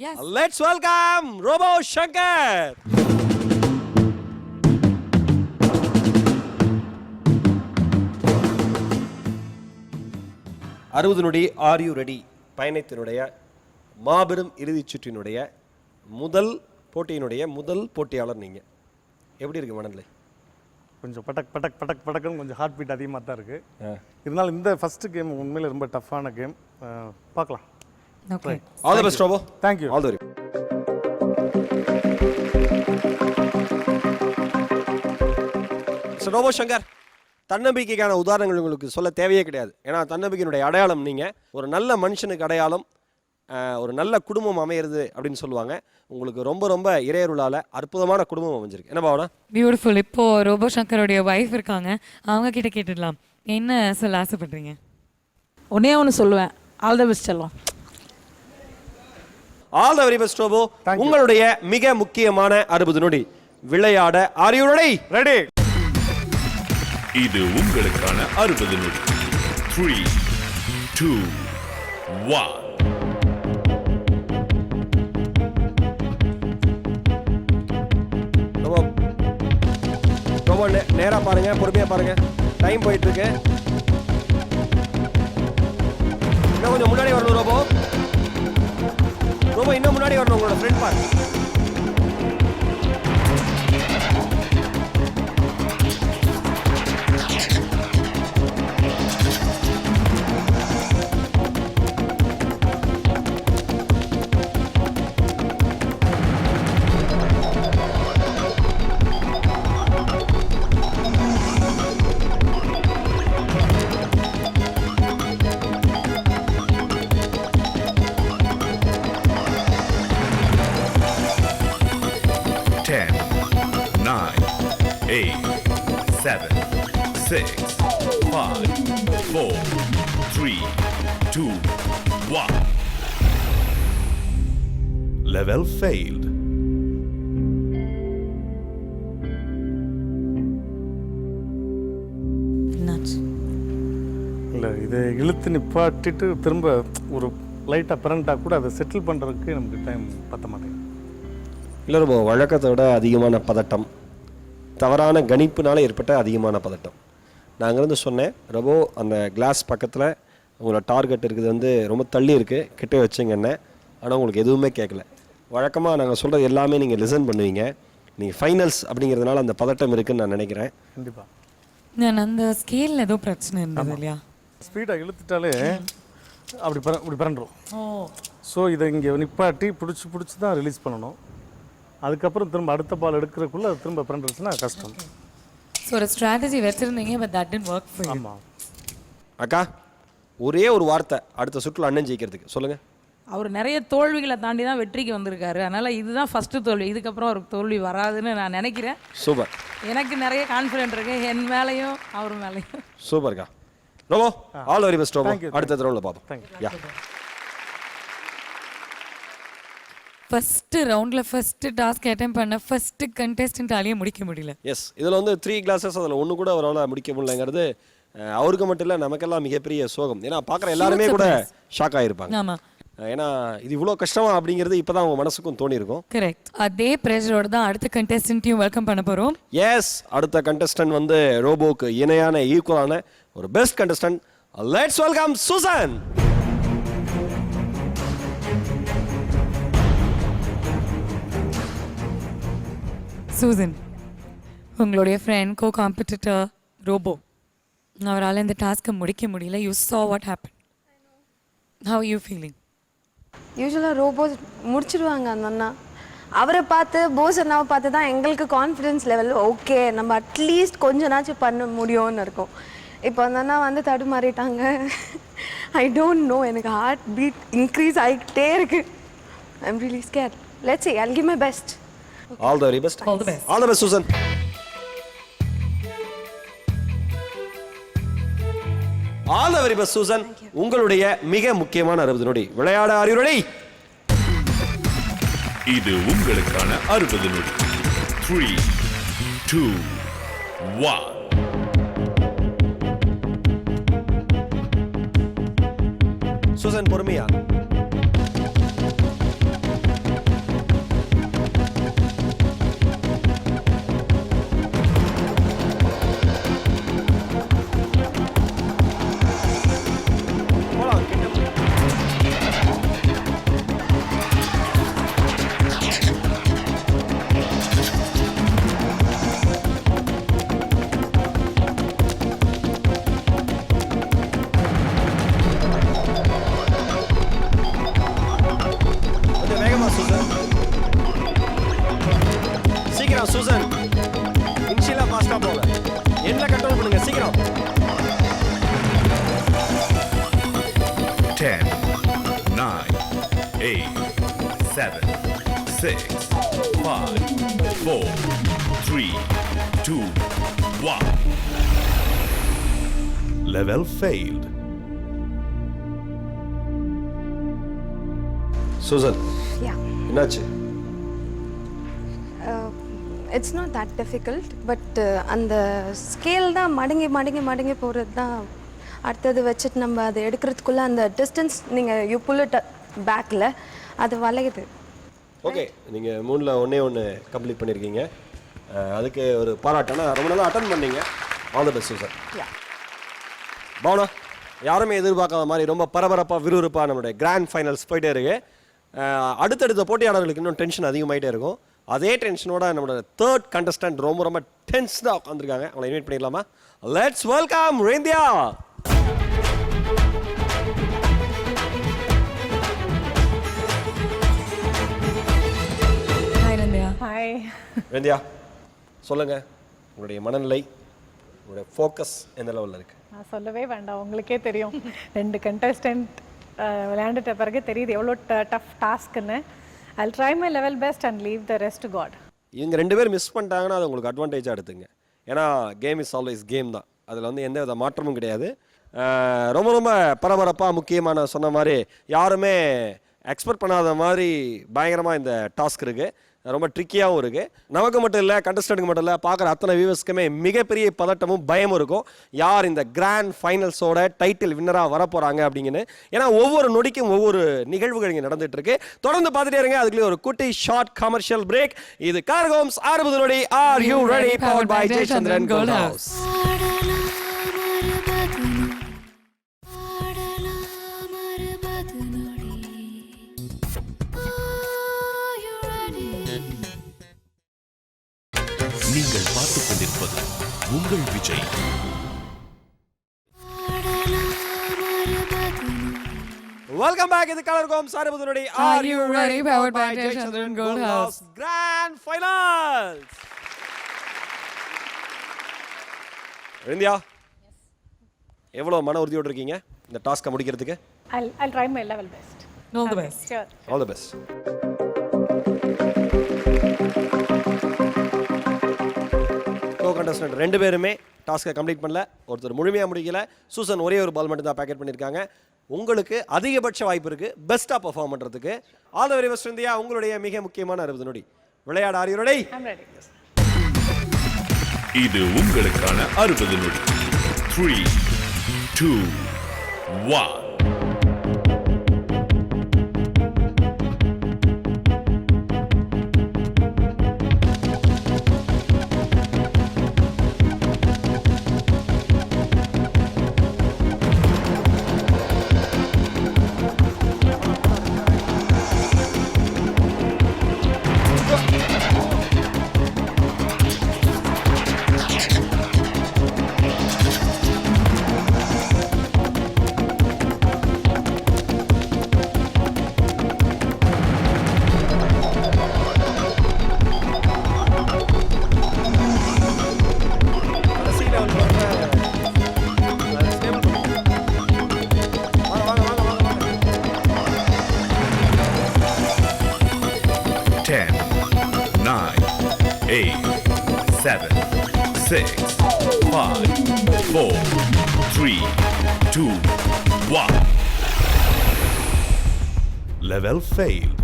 Yes. Let's welcome Robo Shankar. 60 நொடி ஆர் யூ ரெடி பயணத்தினுடைய மாபெரும் இறுதிச் சுற்றினுடைய முதல் போட்டியினுடைய முதல் போட்டியாளர் நீங்க. எப்படி இருக்கு மனநிலை? கொஞ்சம் பட்டக் பட்டக் பட்டக் பட்டக்குன்னு கொஞ்சம் ஹார்ட் பீட் அதிகமாக தான் இருக்குது. இருந்தாலும் இந்த ஃபர்ஸ்ட் கேம் உண்மையில ரொம்ப டஃப்பான கேம். பார்க்கலாம். Okay. All the best, Robo. Thank you. All the very Robo Shankar, தன்னம்பிக்கைக்கான உதாரணங்கள் உங்களுக்கு சொல்ல தேவையே கிடையாது. ஏன்னா தன்னம்பிக்கையினுடைய அடையாளம் நீங்கள். ஒரு நல்ல மனுஷனுக்கு அடையாளம் ஒரு நல்ல குடும்பம் அமையிறது அப்படின்னு சொல்லுவாங்க. உங்களுக்கு ரொம்ப ரொம்ப இறையருளால அற்புதமான குடும்பம் அமைஞ்சிருக்கு. என்ன பாவனா? பியூட்டிஃபுல். இப்போ ரோபோ சங்கரோடைய வைஃப் இருக்காங்க, அவங்க கிட்ட கேட்டுடலாம். என்ன சொல்ல ஆசைப்படுறீங்க? ஒன்னே ஒன்று சொல்லுவேன், ஆல் தி பெஸ்ட் செல்லம். All the very best Robo. உங்களுடைய மிக முக்கியமான 60 நொடி விளையாட ஆர் யூ ரெடி? ரெடி. இது உங்களுக்கான 60 நொடி. 3, 2, 1. ரொம்ப நேரா பாருங்க, பொறுமையா பாருங்க. டைம் போயிட்டு இருக்கு. இன்னும் கொஞ்சம் முன்னாடி வரணும் ரோபோ. ரோபோ இன்னும் முன்னாடி வரணும். உங்களோட ஃப்ரெண்ட் பாரு. Level failed. இல்லை இதை இழுத்து நிப்பாட்டிட்டு திரும்ப ஒரு லைட்டாக பிறண்டா கூட அதை செட்டில் பண்ணுறதுக்கு நமக்கு டைம் பத்த மாட்டேங்குது. இல்லை ரொம்ப வழக்கத்தோட அதிகமான பதட்டம், தவறான கணிப்புனால ஏற்பட்ட அதிகமான பதட்டம். நான் அங்கேருந்து சொன்னேன், ரொம்ப அந்த கிளாஸ் பக்கத்தில் உங்களோட டார்கெட் இருக்குது வந்து ரொம்ப தள்ளி இருக்குது, கிட்டே வச்சுங்கன்னு. ஆனால் உங்களுக்கு எதுவுமே கேட்கல. வழக்கமாக நாங்கள் சொல்கிறது எல்லாமே நீங்கள் லிசன் பண்ணுவீங்க. நீங்கள் ஃபைனல்ஸ் அப்படிங்கிறதுனால அந்த பதட்டம் இருக்குதுன்னு நான் நினைக்கிறேன். கண்டிப்பாக நான் அந்த ஸ்கேலில் ஏதோ பிரச்சனை இருந்தது இல்லையா? ஸ்பீடாக இழுத்துட்டாலே அப்படி பிறண்டுரும். ஸோ இதை இங்கே நிப்பாட்டி பிடிச்சி தான் ரிலீஸ் பண்ணணும். அதுக்கப்புறம் திரும்ப அடுத்த பால் எடுக்கிறதுக்குள்ளே அது திரும்ப பிறண்டுருச்சுன்னா கஷ்டம். ஸோ ஒரு ஸ்ட்ராட்டஜி வச்சுருந்தீங்க, but that didn't work for you. ஆமாம். அக்கா ஒரே ஒரு வார்த்தை அடுத்த சுற்றுல அண்ணன் ஜெயிக்கிறதுக்கு சொல்லுங்கள். அவர் நிறைய தோல்விகளை தாண்டி தான் வெற்றிக்கு வந்திருக்காரு. அதனால் இதுதான் ஃபஸ்ட்டு தோல்வி. இதுக்கப்புறம் அவருக்கு தோல்வி வராதுன்னு நான் நினைக்கிறேன். சூப்பர். எனக்கு நிறைய கான்ஃபிடென்ட் இருக்கு என் மேலேயும் அவர் மேலேயும். சூப்பர்க்கா. Robo all very best Robo. அடுத்த ரவுண்டில் பார்ப்போம். யா ஃபர்ஸ்ட் ரவுண்டில் ஃபர்ஸ்ட் டாஸ்க் அட்டெம்ப்ட் பண்ண ஃபர்ஸ்ட் கண்டெஸ்டன்ட்டாலேயே முடிக்க முடியல. எஸ், இதில் வந்து 3 கிளாஸஸ் அதில் ஒன்று கூட அவரால் முடிக்க முடியலங்கிறது அவருக்கு மட்டும் இல்லை, நமக்கெல்லாம் மிகப்பெரிய சோகம். ஏன்னா பார்க்குற எல்லாருமே கூட ஷாக் ஆகிருப்பாங்க. ஆமாம். ஏன்னா இது இவ்வளோ கஷ்டமா அப்படிங்கிறது இப்போ தான் அவங்க மனசுக்கும் தோணியிருக்கும். கரெக்ட். அதே ப்ரெஷரோட தான் அடுத்த கண்டெஸ்டன்ட்டையும் வெல்கம் பண்ண போகிறோம். எஸ், அடுத்த கண்டெஸ்டன்ட் வந்து ரோபோக்கு இணையான ஈக்குவலான ஒரு best contestant. Let's welcome Susan. Susan, உங்களுடைய ஃப்ரெண்ட் கோ காம்படிட்டர் ரோபோ அவரால் இந்த டாஸ்க்கை முடிக்க முடியல. You saw what happened. How are you feeling? யூஸ்வலாக ரோபோ முடிச்சிடுவாங்க அந்த அண்ணா. அவரை பார்த்து போஸ் அண்ணாவை பார்த்து தான் எங்களுக்கு கான்ஃபிடென்ஸ் லெவல் ஓகே நம்ம அட்லீஸ்ட் கொஞ்ச பண்ண முடியும்னு இருக்கும். இப்போ அந்த அண்ணா வந்து தடுமாறிட்டாங்க. ஐ டோன்ட் நோ, எனக்கு ஹார்ட் பீட் இன்க்ரீஸ் ஆகிக்கிட்டே இருக்கு. I am really scared. Let's see, I'll give my best. All the very best. All the best. All the best, Susan. All the very best, Susan. உங்களுடைய மிக முக்கியமான 60 நொடி விளையாட are you ready? இது உங்களுக்கான 60 நொடி. 3, 2, 1. Susan, பொறுமையா. சூசன், இன்ஷியலா ஃபாஸ்டா போங்க. என்ன கண்ட்ரோல் பண்ணுங்க சீக்கிரம். 10, 9, 8, 7, 6, 5, 4, 3, 2, 1. Level failed. சூசன், Yeah. என்னாச்சு? It's not that difficult, but அந்த ஸ்கேல் தான் மடங்கி போகிறது தான். அடுத்தது வச்சுட்டு நம்ம அதை எடுக்கிறதுக்குள்ளே அந்த டிஸ்டன்ஸ் நீங்கள் யூ புல் இட் பேக்கில் அது வளையுது. ஓகே, நீங்கள் 3ல் ஒன்று கம்ப்ளீட் பண்ணியிருக்கீங்க. அதுக்கு ஒரு பாராட்டுனா ரொம்ப நல்லா அட்டன் பண்ணீங்க. All the best Susan. பவுனா, யாருமே எதிர்பார்க்காத மாதிரி ரொம்ப பரபரப்பாக விறுவிறுப்பாக நம்மளுடைய கிராண்ட் ஃபைனல்ஸ் போயிட்டே இருக்கு. அடுத்தடுத்த போட்டியாளர்களுக்கு இன்னும் டென்ஷன் அதிகமாகிட்டே இருக்கும். அதே டென்ஷனோட நம்மளோட தேர்ட் கண்டஸ்டன்ட் ரொம்ப டென்ஸ்டாக உட்காந்துருக்காங்க. அவங்களை இன்வைட் பண்ணிடலாமா? Let's welcome Renthiya. Hi Renthiya. Hi Renthiya, சொல்லுங்க, உங்களுடைய மனநிலை, உங்களுடைய ஃபோக்கஸ் எந்த லெவலில் இருக்கு? நான் சொல்லவே வேண்டாம், உங்களுக்கே தெரியும். 2 கண்டஸ்டன்ட் விளையாண்டுட்ட பிறகு தெரியுது எவ்வளோ tough டாஸ்க்குன்னு. I'll try my level best and leave the rest to God. இவங்க 2 பேர் மிஸ் பண்ணிட்டாங்கன்னா அது உங்களுக்கு அட்வான்டேஜாக எடுத்துங்க. ஏன்னா கேம் இஸ் ஆல்வேஸ் கேம் தான். அதில் வந்து எந்த வித மாற்றமும் கிடையாது. ரொம்ப பரபரப்பாக முக்கியமான சொன்ன மாதிரி யாருமே எக்ஸ்பெக்ட் பண்ணாத மாதிரி பயங்கரமாக இந்த டாஸ்க் இருக்குது. ரொம்ப ட்ரிக்கியாகவும் இருக்குது. நமக்கு மட்டும் இல்லை, கண்டஸ்டன்ட்டுக்கு மட்டும் இல்லை, பார்க்குற அத்தனை வியூவர்ஸ்க்குமே மிகப்பெரிய பதட்டமும் பயமும் இருக்கும். யார் இந்த கிராண்ட் ஃபைனல்ஸோட டைட்டில் வின்னராக வரப்போகிறாங்க அப்படிங்கன்னு. ஏன்னா ஒவ்வொரு நொடிக்கும் ஒவ்வொரு நிகழ்வுகள் இங்கே நடந்துட்டு இருக்கு. தொடர்ந்து பார்த்துட்டே இருங்க. அதுக்குள்ளே ஒரு குட்டி ஷார்ட் கமர்ஷியல் பிரேக். இது கார்கோம்ஸ் 60 நொடி. Are you ready? Powered by Jayachandran Gold House. நீங்கள் பார்த்துக் கொண்டிருப்பது உங்கள் விஜய். Welcome back. இது கார்கோம்ஸ் 60 நொடி. Are you ready? Powered by Jayachandran Gold House. Grand Finals. ரேந்தியா, எவ்வளோ மன உறுதியோடு இருக்கீங்க இந்த டாஸ்க்கை முடிக்கிறதுக்கு? I'll try my level best. All the best. Sure. All the best. Contestant 2 பேருமே டாஸ்க்கை கம்ப்ளீட் பண்ணல. ஒருத்தர் முழுமையாக முடிக்கல. சூசன் ஒரே ஒரு பால் மட்டும் தான் பேக்கெட் பண்ணியிருக்காங்க. உங்களுக்கு அதிகபட்ச வாய்ப்பு இருக்குது பெஸ்ட்டாக பெர்ஃபார்ம் பண்ணுறதுக்கு. All the very best India. உங்களுடைய மிக முக்கியமான 60 நொடி விளையாட R you ready? I'm ready. இது உங்களுக்கான 60 நொடி. 3, 2, 1. 10, 9, 8, 7, 6, 5, 4, 3, 2, 1. Level failed.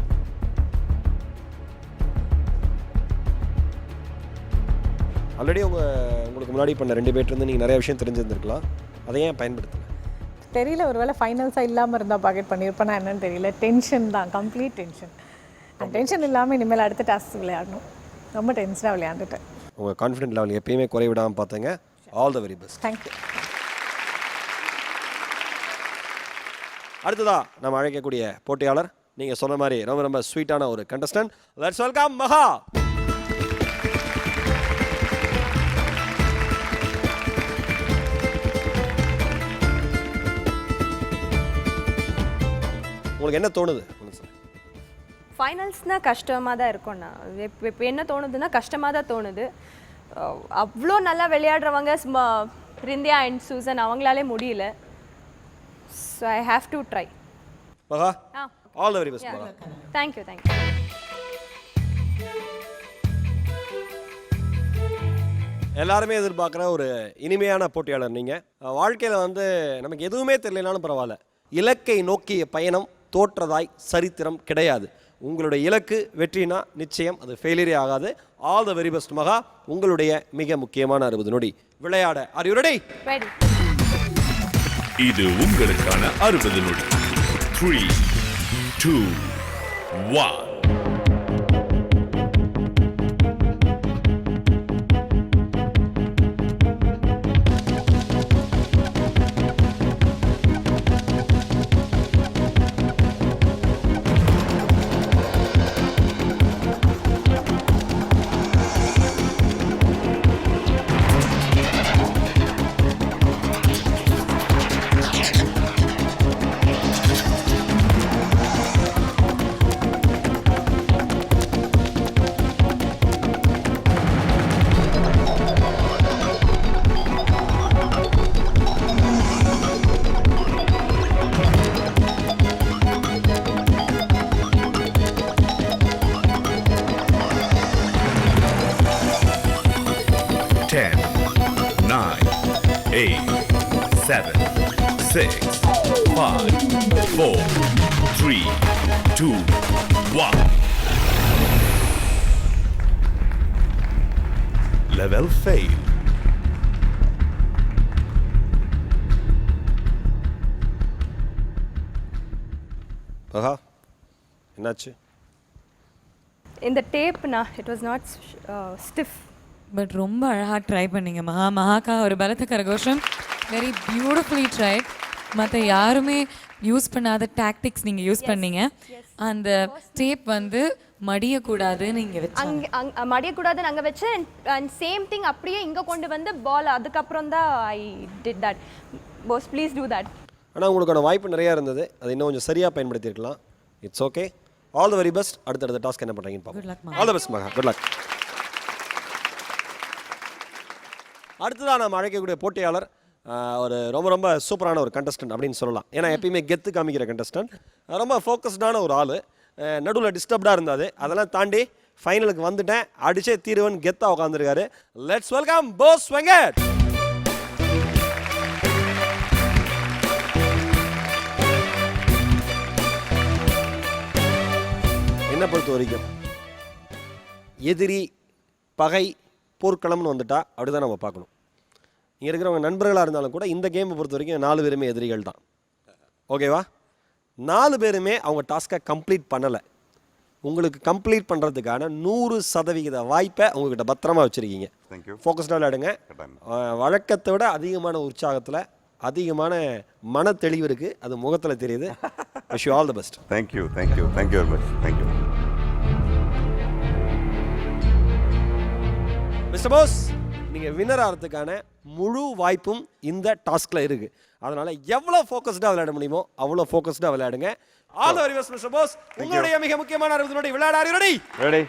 ஆல்ரெடி உங்களுக்கு முன்னாடி பண்ண 2 பேர்ட்டு நீங்கள் நிறைய விஷயம் தெரிஞ்சிருந்துருக்கலாம். அதை ஏன் பயன்படுத்தலை? தெரியல, ஒருவேளை ஃபைனல்ஸாக இல்லாமல் இருந்தால் பாக்கெட் பண்ணியிருப்பேனா என்னன்னு தெரியல. டென்ஷன் தான், கம்ப்ளீட் டென்ஷன். அந்த டென்ஷன் இல்லாமல் இனிமேல் அடுத்த டாஸ்க் விளையாடணும். ரொம்ப டென்ஷனாக விளையாண்டுட்டேன். உங்கள் கான்ஃபிடென்ட் லெவல் எப்பயுமே குறைவிடாமல் பார்த்தேங்க. All the very best. Thank you. அடுத்ததா நம்ம அழைக்கக்கூடிய போட்டியாளர் நீங்கள் சொன்ன மாதிரி ரொம்ப ரொம்ப ஸ்வீட்டான ஒரு கண்டஸ்டன்ட். லெட்ஸ் வெல்கம் மகா. உங்களுக்கு என்ன தோணுது? ஃபைனல்ஸ்னால் கஷ்டமாக தான் இருக்கும்ண்ணா. இப்போ என்ன தோணுதுன்னா கஷ்டமாக தான் தோணுது. அவ்வளோ நல்லா விளையாடுறவங்க ரிந்தியா அண்ட் சூசன் அவங்களாலே முடியல. So I have to try. மகா, ஆல் தி வெரி பெஸ்ட் மகா. Thank you thank you. எல்லாருமே எதிர்பார்க்குற ஒரு இனிமையான போட்டியாளர் நீங்கள். வாழ்க்கையில் வந்து நமக்கு எதுவுமே தெரியலனாலும் பரவாயில்ல, இலக்கை நோக்கிய பயணம் தோற்றதாய் சரித்திரம் கிடையாது. உங்களுடைய இலக்கு வெற்றினா நிச்சயம் அது ஃபெயிலியரே ஆகாது. ஆல் த வெரி பெஸ்ட் மகா. உங்களுடைய மிக முக்கியமான 60 நொடி விளையாட ஆர் யூ ரெடி? ரெடி. இது உங்களுக்கான 60 நொடி. 3, 2, 1. Level failed. மகா, என்னாச்சு? இந்த டேப்னா it was not stiff. But ரொம்ப அழகாக ட்ரை பண்ணீங்க மகா. மகாக்கா ஒரு பலத்த கரகோஷம். Very beautifully tried. மற்ற யாருமே யூஸ் பண்ணாத டாக்டிக்ஸ் நீங்கள் யூஸ் பண்ணீங்க. அந்த டேப் வந்து மடியக்கூடாதுன்னு இங்கே வச்சு மடியக்கூடாதுன்னு அங்கே வச்சேன். அண்ட் சேம் திங் அப்படியே இங்கே கொண்டு வந்து பால் அதுக்கப்புறம் தான் I did that. Pass please do that. ஆனால் உங்களுக்கான வாய்ப்பு நிறையா இருந்தது, அது இன்னும் கொஞ்சம் சரியாக பயன்படுத்தியிருக்கலாம். It's okay. All the very best. அடுத்தடுத்த டாஸ்க் என்ன பண்ணுறீங்கன்னு பார்ப்போம். All the best Maha. Good luck. அடுத்ததான் நம்ம அழைக்கக்கூடிய போட்டியாளர் ஒரு ரொம்ப ரொம்ப சூப்பரான ஒரு கண்டஸ்டன்ட் அப்படின்னு சொல்லலாம். ஏன்னா எப்பயுமே கெத்து காமிக்கிற கண்டஸ்டன்ட், ரொம்ப ஃபோக்கஸ்டான ஒரு ஆள். நடுவில் டிஸ்டர்ப்டாக இருந்தாது, அதெல்லாம் தாண்டி ஃபைனலுக்கு வந்துட்டேன், அடிச்சே தீருவன் கெத்தாக உட்காந்துருக்காரு. Let's welcome Bose Venkat. என்னை பொறுத்த வரைக்கும் எதிரி பகை போர்க்களம்னு வந்துட்டா அப்படிதான் நம்ம பார்க்கணும். இங்கே இருக்கிறவங்க நண்பர்களாக இருந்தாலும் கூட இந்த கேமை பொறுத்த வரைக்கும் 4 பேருமே எதிரிகள் தான். ஓகேவா? 4 பேருமே அவங்க டாஸ்க்கை கம்ப்ளீட் பண்ணலை. உங்களுக்கு கம்ப்ளீட் பண்ணுறதுக்கான 100% வாய்ப்பை உங்ககிட்ட பத்திரமா வச்சுருக்கீங்க. ஃபோக்கஸ்டாக விளையாடுங்க. வழக்கத்தை விட அதிகமான உற்சாகத்தில் அதிகமான மன தெளிவு இருக்குது, அது முகத்தில் தெரியுது. Wish you all the best. Thank you thank you thank you very much. Thank you mister Bose. நீங்கள் வின்னர் ஆகிறதுக்கான முழு வாய்ப்பும் இந்த டாஸ்கில் இருக்குது. அதனால் எவ்வளோ ஃபோக்கஸ்டாக விளையாட முடியுமோ அவ்வளோ ஃபோக்கஸ்டாக விளையாடுங்க. All the very best mister Bose. உங்களுடைய மிக முக்கியமான 60 நொடி விளையாட ஆர் யூ ரெடி? ரெடி.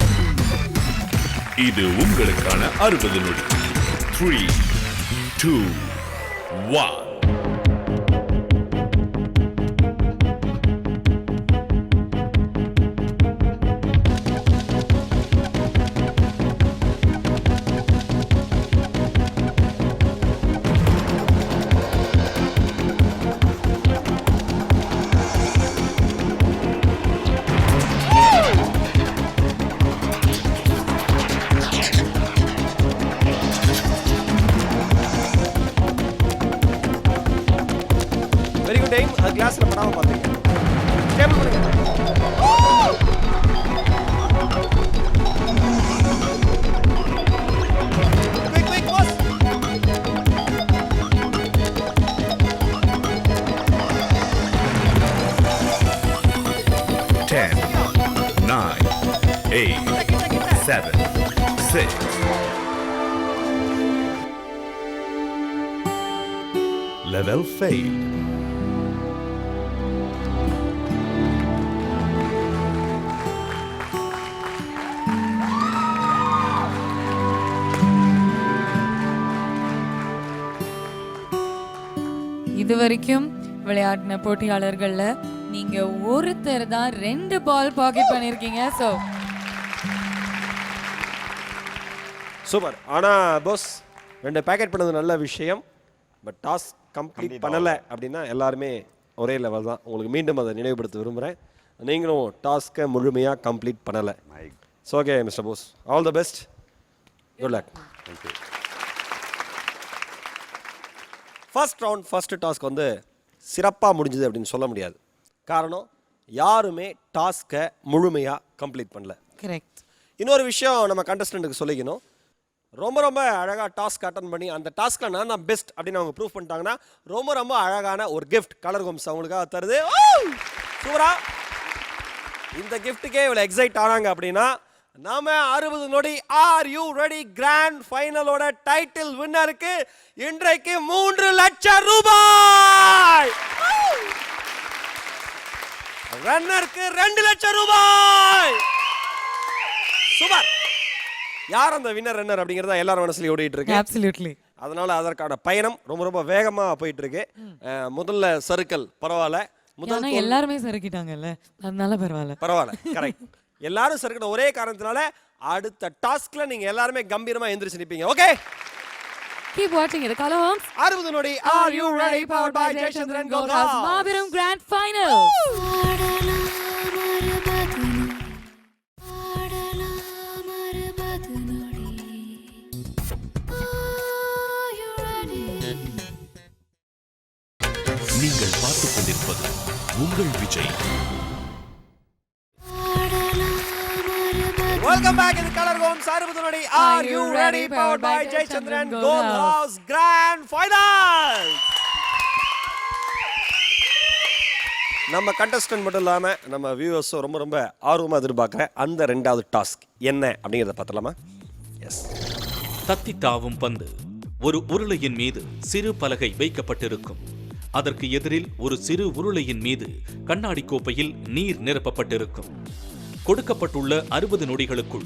இது உங்களுக்கான 60 நொடி. 3, 2, 1. 9, 8, 7, 6. Level failed. இதுவரைக்கும் விளையாடின போட்டியாளர்கள்ல நீங்க ஒருத்தர் தான் 2 பால் பாக்கெட் பண்ணிருக்கீங்க. So super. ஆனா பாஸ் 2 பேக்கெட் பண்ணது நல்ல விஷயம். பட் டாஸ்க் கம்ப்ளீட் பண்ணல அப்படின்னா எல்லாருமே ஒரே லெவல் தான். உங்களுக்கு மீண்டும் அதை நினைவுபடுத்த விரும்புகிறேன். நீங்களும் டாஸ்க்கை முழுமையாக கம்ப்ளீட் பண்ணலை. So okay mister Bose, all the best, good luck. Thank you. First round first task வந்து சிறப்பாக முடிஞ்சுது அப்படின்னு சொல்ல முடியாது. காரணம் யாருமே டாஸ்க்கை முழுமையாக கம்ப்ளீட் பண்ணல. கரெக்ட். இன்னொரு விஷயம் நம்ம கண்டஸ்டண்ட்டுக்கு சொல்லிக்கணும். ரொம்ப ரொம்ப அழகாக டாஸ்க் அட்டன் பண்ணி அந்த டாஸ்க்கில் நான் தான் பெஸ்ட் அப்படின்னு அவங்க ப்ரூவ் பண்ணிட்டாங்கன்னா ரொம்ப ரொம்ப அழகான ஒரு கிஃப்ட் கலர் கோம்ஸ் அவங்களுக்காக தருது. சூப்பரா. இந்த கிஃப்ட்டுக்கே இவ்வளோ எக்ஸைட் ஆனாங்க அப்படின்னா நாம 60 நொடி ஆர் யூ ரெடி கிராண்ட் ஃபைனலோட டைட்டில் வின்னருக்கு இன்றைக்கு 3 லட்சம் ரூபாய், ரன்னருக்கு 2 லட்சம் ரூபாய். சூப்பர். யார் அந்த வின்னர் ரன்னர் அப்படிங்கறத எல்லாரும் மனசுல ஓடிட்டு இருக்கு. Absolutely. அதனால அதற்கான பயணம் ரொம்ப ரொம்ப வேகமா போயிட்டு இருக்கு. முதல்ல சர்க்கிள் பரவாயில்ல, முதல்ல எல்லாருமே சறுக்கிட்டாங்கல்ல, அதனால பரவாயில்ல. கரெக்ட். எல்லாரும் சறுக்கிட்ட ஒரே காரணத்தினால அடுத்த டாஸ்க்ல நீங்க எல்லாருமே கம்பீரமா எந்திரிச்சு நிப்பீங்க. Okay, keep watching it. Columns 60 நொடி are you ready powered by Jayachandran Gold House மாபெரும் grand final. நீங்கள் பார்த்துக் கொண்டிருப்பது உங்கள் Vijay. Welcome back in the Color Homes 60 நொடி are you ready powered by Jayachandran Gold House grand final. நம்ம contestant மட்டும் இல்லாம நம்ம வியூவர்ஸ் ரொம்ப ரொம்ப ஆர்வமா எதிர்பார்க்குற அந்த 2வது டாஸ்க் என்ன அப்படிங்கறத பார்த்தலாமா? எஸ். தத்தி தாவும் பந்து. ஒரு உருளையின் மீது சிறு பலகை வைக்கப்பட்டிருக்கும். அதற்கு எதிரில் ஒரு சிறு உருளையின் மீது கண்ணாடி கோப்பையில் நீர் நிரப்பப்பட்டிருக்கும். கொடுக்கப்பட்டுள்ள 60 நொடிகளுக்குள்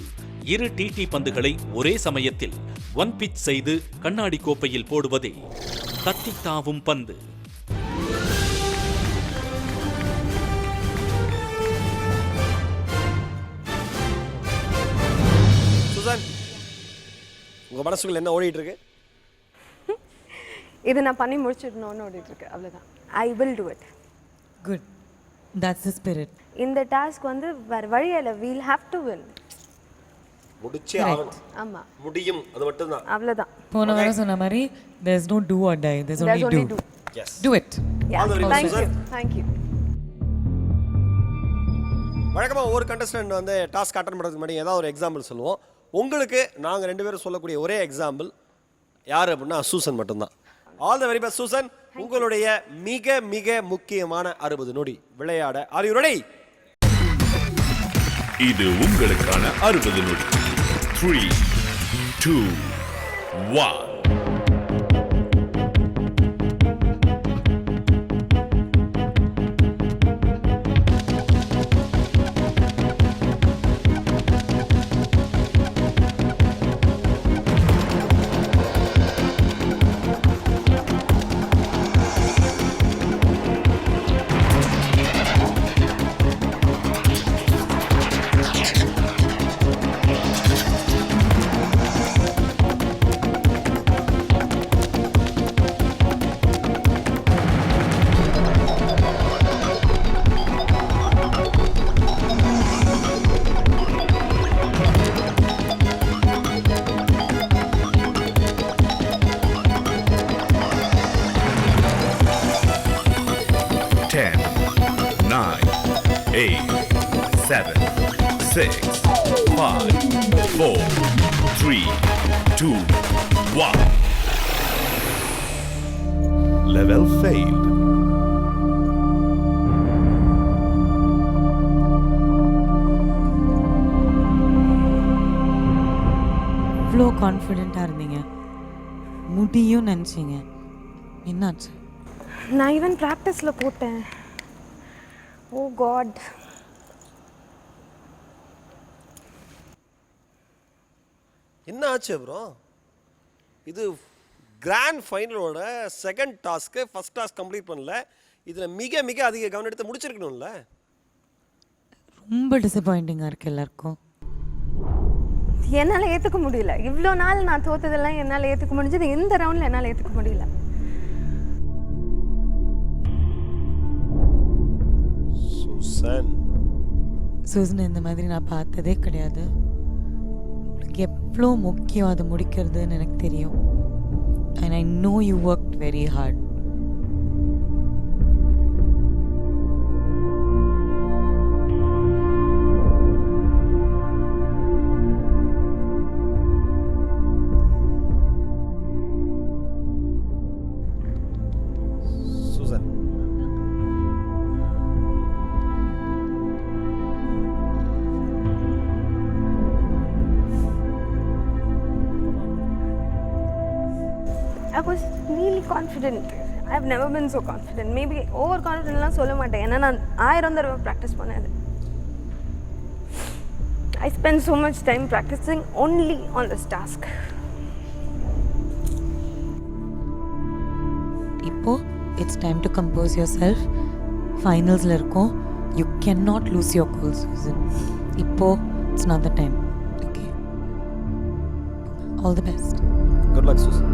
2 டிடி பந்துகளை ஒரே சமயத்தில் ஒன் பிச் செய்து கண்ணாடி கோப்பையில் போடுவதே தத்தி தாவும் பந்து. சுசான், உங்க மனசுக்குள்ள என்ன ஓடிட்டு இருக்கு? இது நான் பண்ணி முடிச்சிடணும்னு ஓடிட்டு இருக்கு, அவ்வளவுதான். I will do it. Good, that's the spirit. இந்த டாஸ்க் வந்து வேற வழியே இல்ல, we will have to win. முடிச்சே ஆகணும். ஆமா, முடியும், அது மட்டும் தான், அவ்வளவுதான். போன வாரம் சொன்ன மாதிரி there's no do or die, there's only do. Yes, do it. Thank you. வழக்கமாக ஒவ்வொரு கண்டஸ்டன்ட் வந்து டாஸ்க் அட்டன் பண்ணுறதுக்கு முன்னாடி ஏதாவது ஒரு எக்ஸாம்பிள் சொல்லுவோம். உங்களுக்கு நாங்கள் 2 பேரும் சொல்லக்கூடிய ஒரே எக்ஸாம்பிள் யார் அப்படின்னா சூசன் மட்டும்தான். All the very best Susan. உங்களுடைய மிக மிக முக்கியமான 60 நொடி விளையாட ஆர் யூ ரெடி? இது உங்களுக்கான 60 நொடி. 3, 2, 1. Level failed. இவ்வளோ கான்ஃபிடென்ட்டாக இருந்தீங்க, முடியும் நினச்சிங்க, என்னாச்சு? நான் ஈவன் ப்ராக்டிஸில் போட்டேன். Oh god. என்ன ஆச்சு ப்ரோ? இது கிராண்ட் ஃபைனலோட second task, first task complete பண்ணல. இதில் மிக மிக அதிக கவனம் எடுத்து முடிச்சிருக்கணும்ல. ரொம்ப டிசப்பாயிண்டிங்காக இருக்குது எல்லாருக்கும். என்னால் ஏற்றுக்க முடியல. இவ்வளோ நாள் நான் தோத்ததெல்லாம் என்னால் ஏற்றுக்க முடிஞ்சது, இந்த ரவுண்டில் என்னால் ஏற்றுக்க முடியல. சூசன் இந்த மாதிரி நான் பார்த்ததே கிடையாது. உங்களுக்கு எவ்வளோ முக்கியம் அது முடிக்கிறதுன்னு எனக்கு தெரியும். And I know you worked very hard. Susan. I was really confident. I have never been so confident. Maybe overconfident சொல்ல மாட்டேன், ஏன்னா நான் 1000 தடவை ப்ராக்டிஸ் பண்ணது. I spent so much time practicing only on this task. இப்போ it's time to compose yourself. Finalsல இருக்கோம். You cannot lose your cool, Susan. இப்போ it's not the time. Okay. All the best. Good luck, Susan.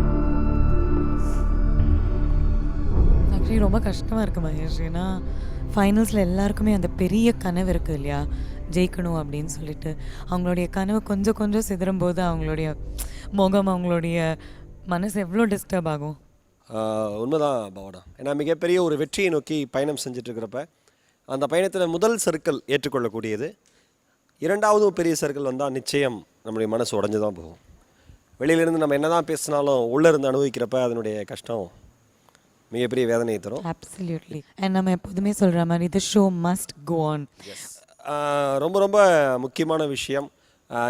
Actually ரொம்ப கஷ்டமாக இருக்குது மகேஷ். ஏன்னா ஃபைனல்ஸில் எல்லாருக்குமே அந்த பெரிய கனவு இருக்குது இல்லையா, ஜெயிக்கணும் அப்படின்னு சொல்லிட்டு. அவங்களுடைய கனவு கொஞ்சம் கொஞ்சம் சிதறும்போது அவங்களுடைய முகம், அவங்களுடைய மனசு எவ்வளோ டிஸ்டர்ப் ஆகும். உண்மைதான் பாவடா. ஏன்னா மிகப்பெரிய ஒரு வெற்றியை நோக்கி பயணம் செஞ்சுட்டு இருக்கிறப்ப அந்த பயணத்தில் முதல் சர்க்கிள் ஏற்றுக்கொள்ளக்கூடியது. இரண்டாவதும் பெரிய சர்க்கிள் வந்தால் நிச்சயம் நம்மளுடைய மனசு உடஞ்சு தான் போகும். வெளியிலேருந்து நம்ம என்ன தான் பேசினாலும் உள்ளே இருந்து அனுபவிக்கிறப்ப அதனுடைய கஷ்டம் மிகப்பெரிய வேதனையை தரும். அப்சல்யூட்லி. அண்ட் நம்ம எப்போதுமே சொல்கிற மாதிரி the show must go on. ரொம்ப ரொம்ப முக்கியமான விஷயம்.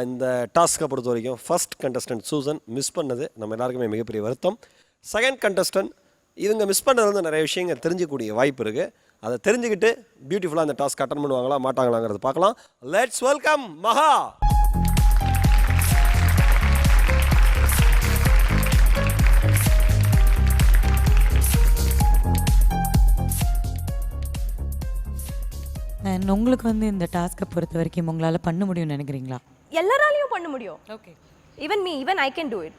இந்த டாஸ்க்கை பொறுத்த வரைக்கும் ஃபர்ஸ்ட் கண்டஸ்டன்ட் சூசன் மிஸ் பண்ணது நம்ம எல்லாருக்குமே மிகப்பெரிய வருத்தம். செகண்ட் கண்டஸ்டன்ட் இவங்க மிஸ் பண்ணுறது நிறைய விஷயங்கள் தெரிஞ்சிக்கக்கூடிய வாய்ப்பு இருக்குது. அதை தெரிஞ்சுக்கிட்டு பியூட்டிஃபுல்லாக அந்த டாஸ்க் அட்டன் பண்ணுவாங்களா மாட்டாங்களாங்கிறத பார்க்கலாம். லெட்ஸ் வெல்கம் மகா. அண்ட் உங்களுக்கு வந்து இந்த டாஸ்க்கை பொறுத்த வரைக்கும் உங்களால் பண்ண முடியும்னு நினைக்கிறீங்களா? எல்லாராலையும் பண்ண முடியும். Okay. Even me, even I can do it.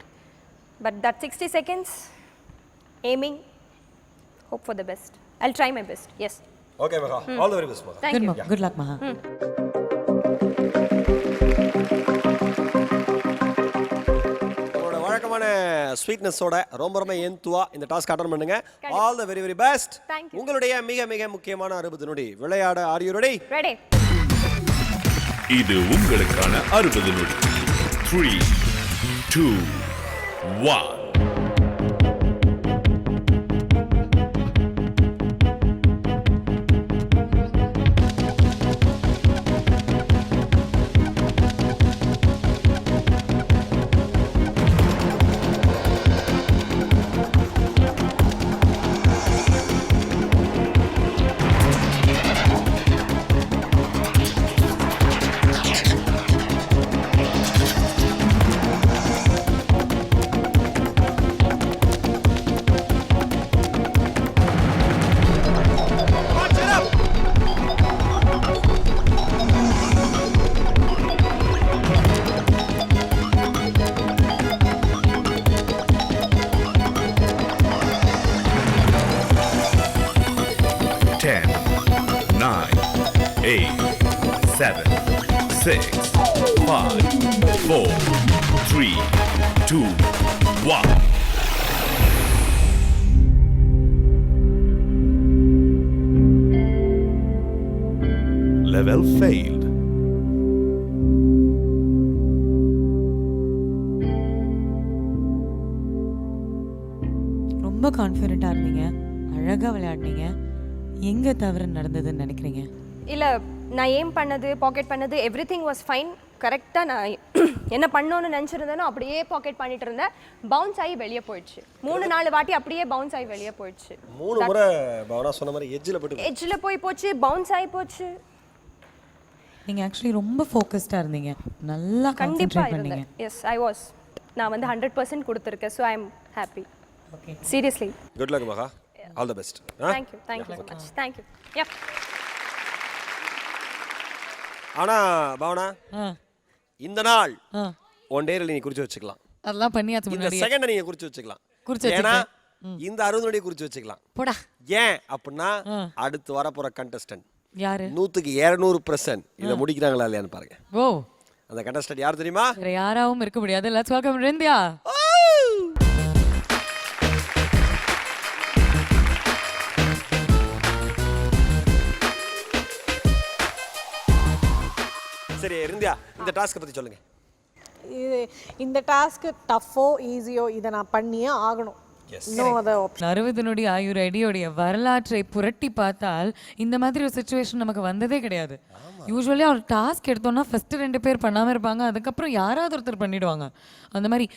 But that 60 seconds, aiming, hope for the best. I'll try my best. Yes. Okay, Maha. All the very best, Maha. Thank you. Good luck, Maha. உங்களோட வழக்கமான ஸ்வீட்னஸோட ரொம்ப ரொம்ப எந்துவா இந்த task attend பண்ணுங்க. All the very very best. உங்களுடைய மிக மிக முக்கியமான 60 நொடி விளையாட ஆர் யூ ரெடி? ரெடி. இது உங்களுக்கான 60 நொடி. 3 2 1 7 6 5 4 3 2 1 Level failed. ரொம்ப கான்ஃபிடென்ட்டாக இருந்தீங்க, அழகாக விளையாடினீங்க. எங்கே தவறு நடந்ததுன்னு நினைக்கிறீங்க? இல்லை நான் ஏம் பண்ணது பாக்கெட் பண்ணது எவ்ரி திங் வாஸ் ஃபைன். கரெக்டாக நான் என்ன பண்ணணும்னு நினச்சிருந்தேனோ அப்படியே பாக்கெட் பண்ணிட்டு இருந்தேன். பவுன்ஸ் ஆகி வெளியே போயிடுச்சு. 3-4 வாட்டி அப்படியே பவுன்ஸ் ஆகி வெளியே போயிடுச்சு. 3 முறை பவனா சொன்ன மாதிரி எட்ஜில் போச்சு, பவுன்ஸ் ஆகி போச்சு. நீங்க ஆக்சுவலி ரொம்ப ஃபோக்கஸ்டா இருந்தீங்க, நல்லா கான்சென்ட்ரேட் பண்ணீங்க. Yes I was. நான் வந்து 100% கொடுத்துருக்கேன். So I am happy. Okay, seriously good luck Maha, all the best. Thank you so much. Thank you. Yep. ஆனா பவனா, இந்த நாள் ஒன் டேல நீ குறிச்சு வச்சுக்கலாம். அதெல்லாம் பண்ணியாச்சு. இந்த செகண்ட் நீங்க குறிச்சு வச்சுக்கலாம். ஏன்னா இந்த 60 நொடி குறிச்சு வச்சுக்கலாம். போடா. ஏன் அப்படின்னா அடுத்து வர போற கண்டஸ்டன்ட் யாரு 100க்கு 200% இத முடிக்கிறாங்களா இல்லையான்னு பாருங்க. ஓ, அந்த கண்டஸ்டன்ட் யார் தெரியுமா? வேற யாராவும் இருக்க முடியாது. Let's welcome ரிந்தியா. சரி ரிந்தியா, இந்த டாஸ்க் பத்தி சொல்லுங்க. இந்த டாஸ்க் டஃப்போ ஈஸியோ இதை நான் பண்ணியே ஆகணும். No other option. 60 நொடி ஆயுர் ஐடியோடைய வரலாற்றை புரட்டி பார்த்தால் இந்த மாதிரி ஒரு சுச்சுவேஷன் நமக்கு வந்ததே கிடையாது. யூஸ்வலி ஒரு டாஸ்க் எடுத்தோம்னா ஃபர்ஸ்ட் 2 பேர் பண்ணாமல் இருப்பாங்க, அதுக்கப்புறம் யாராவது ஒருத்தர் பண்ணிடுவாங்க. அந்த மாதிரி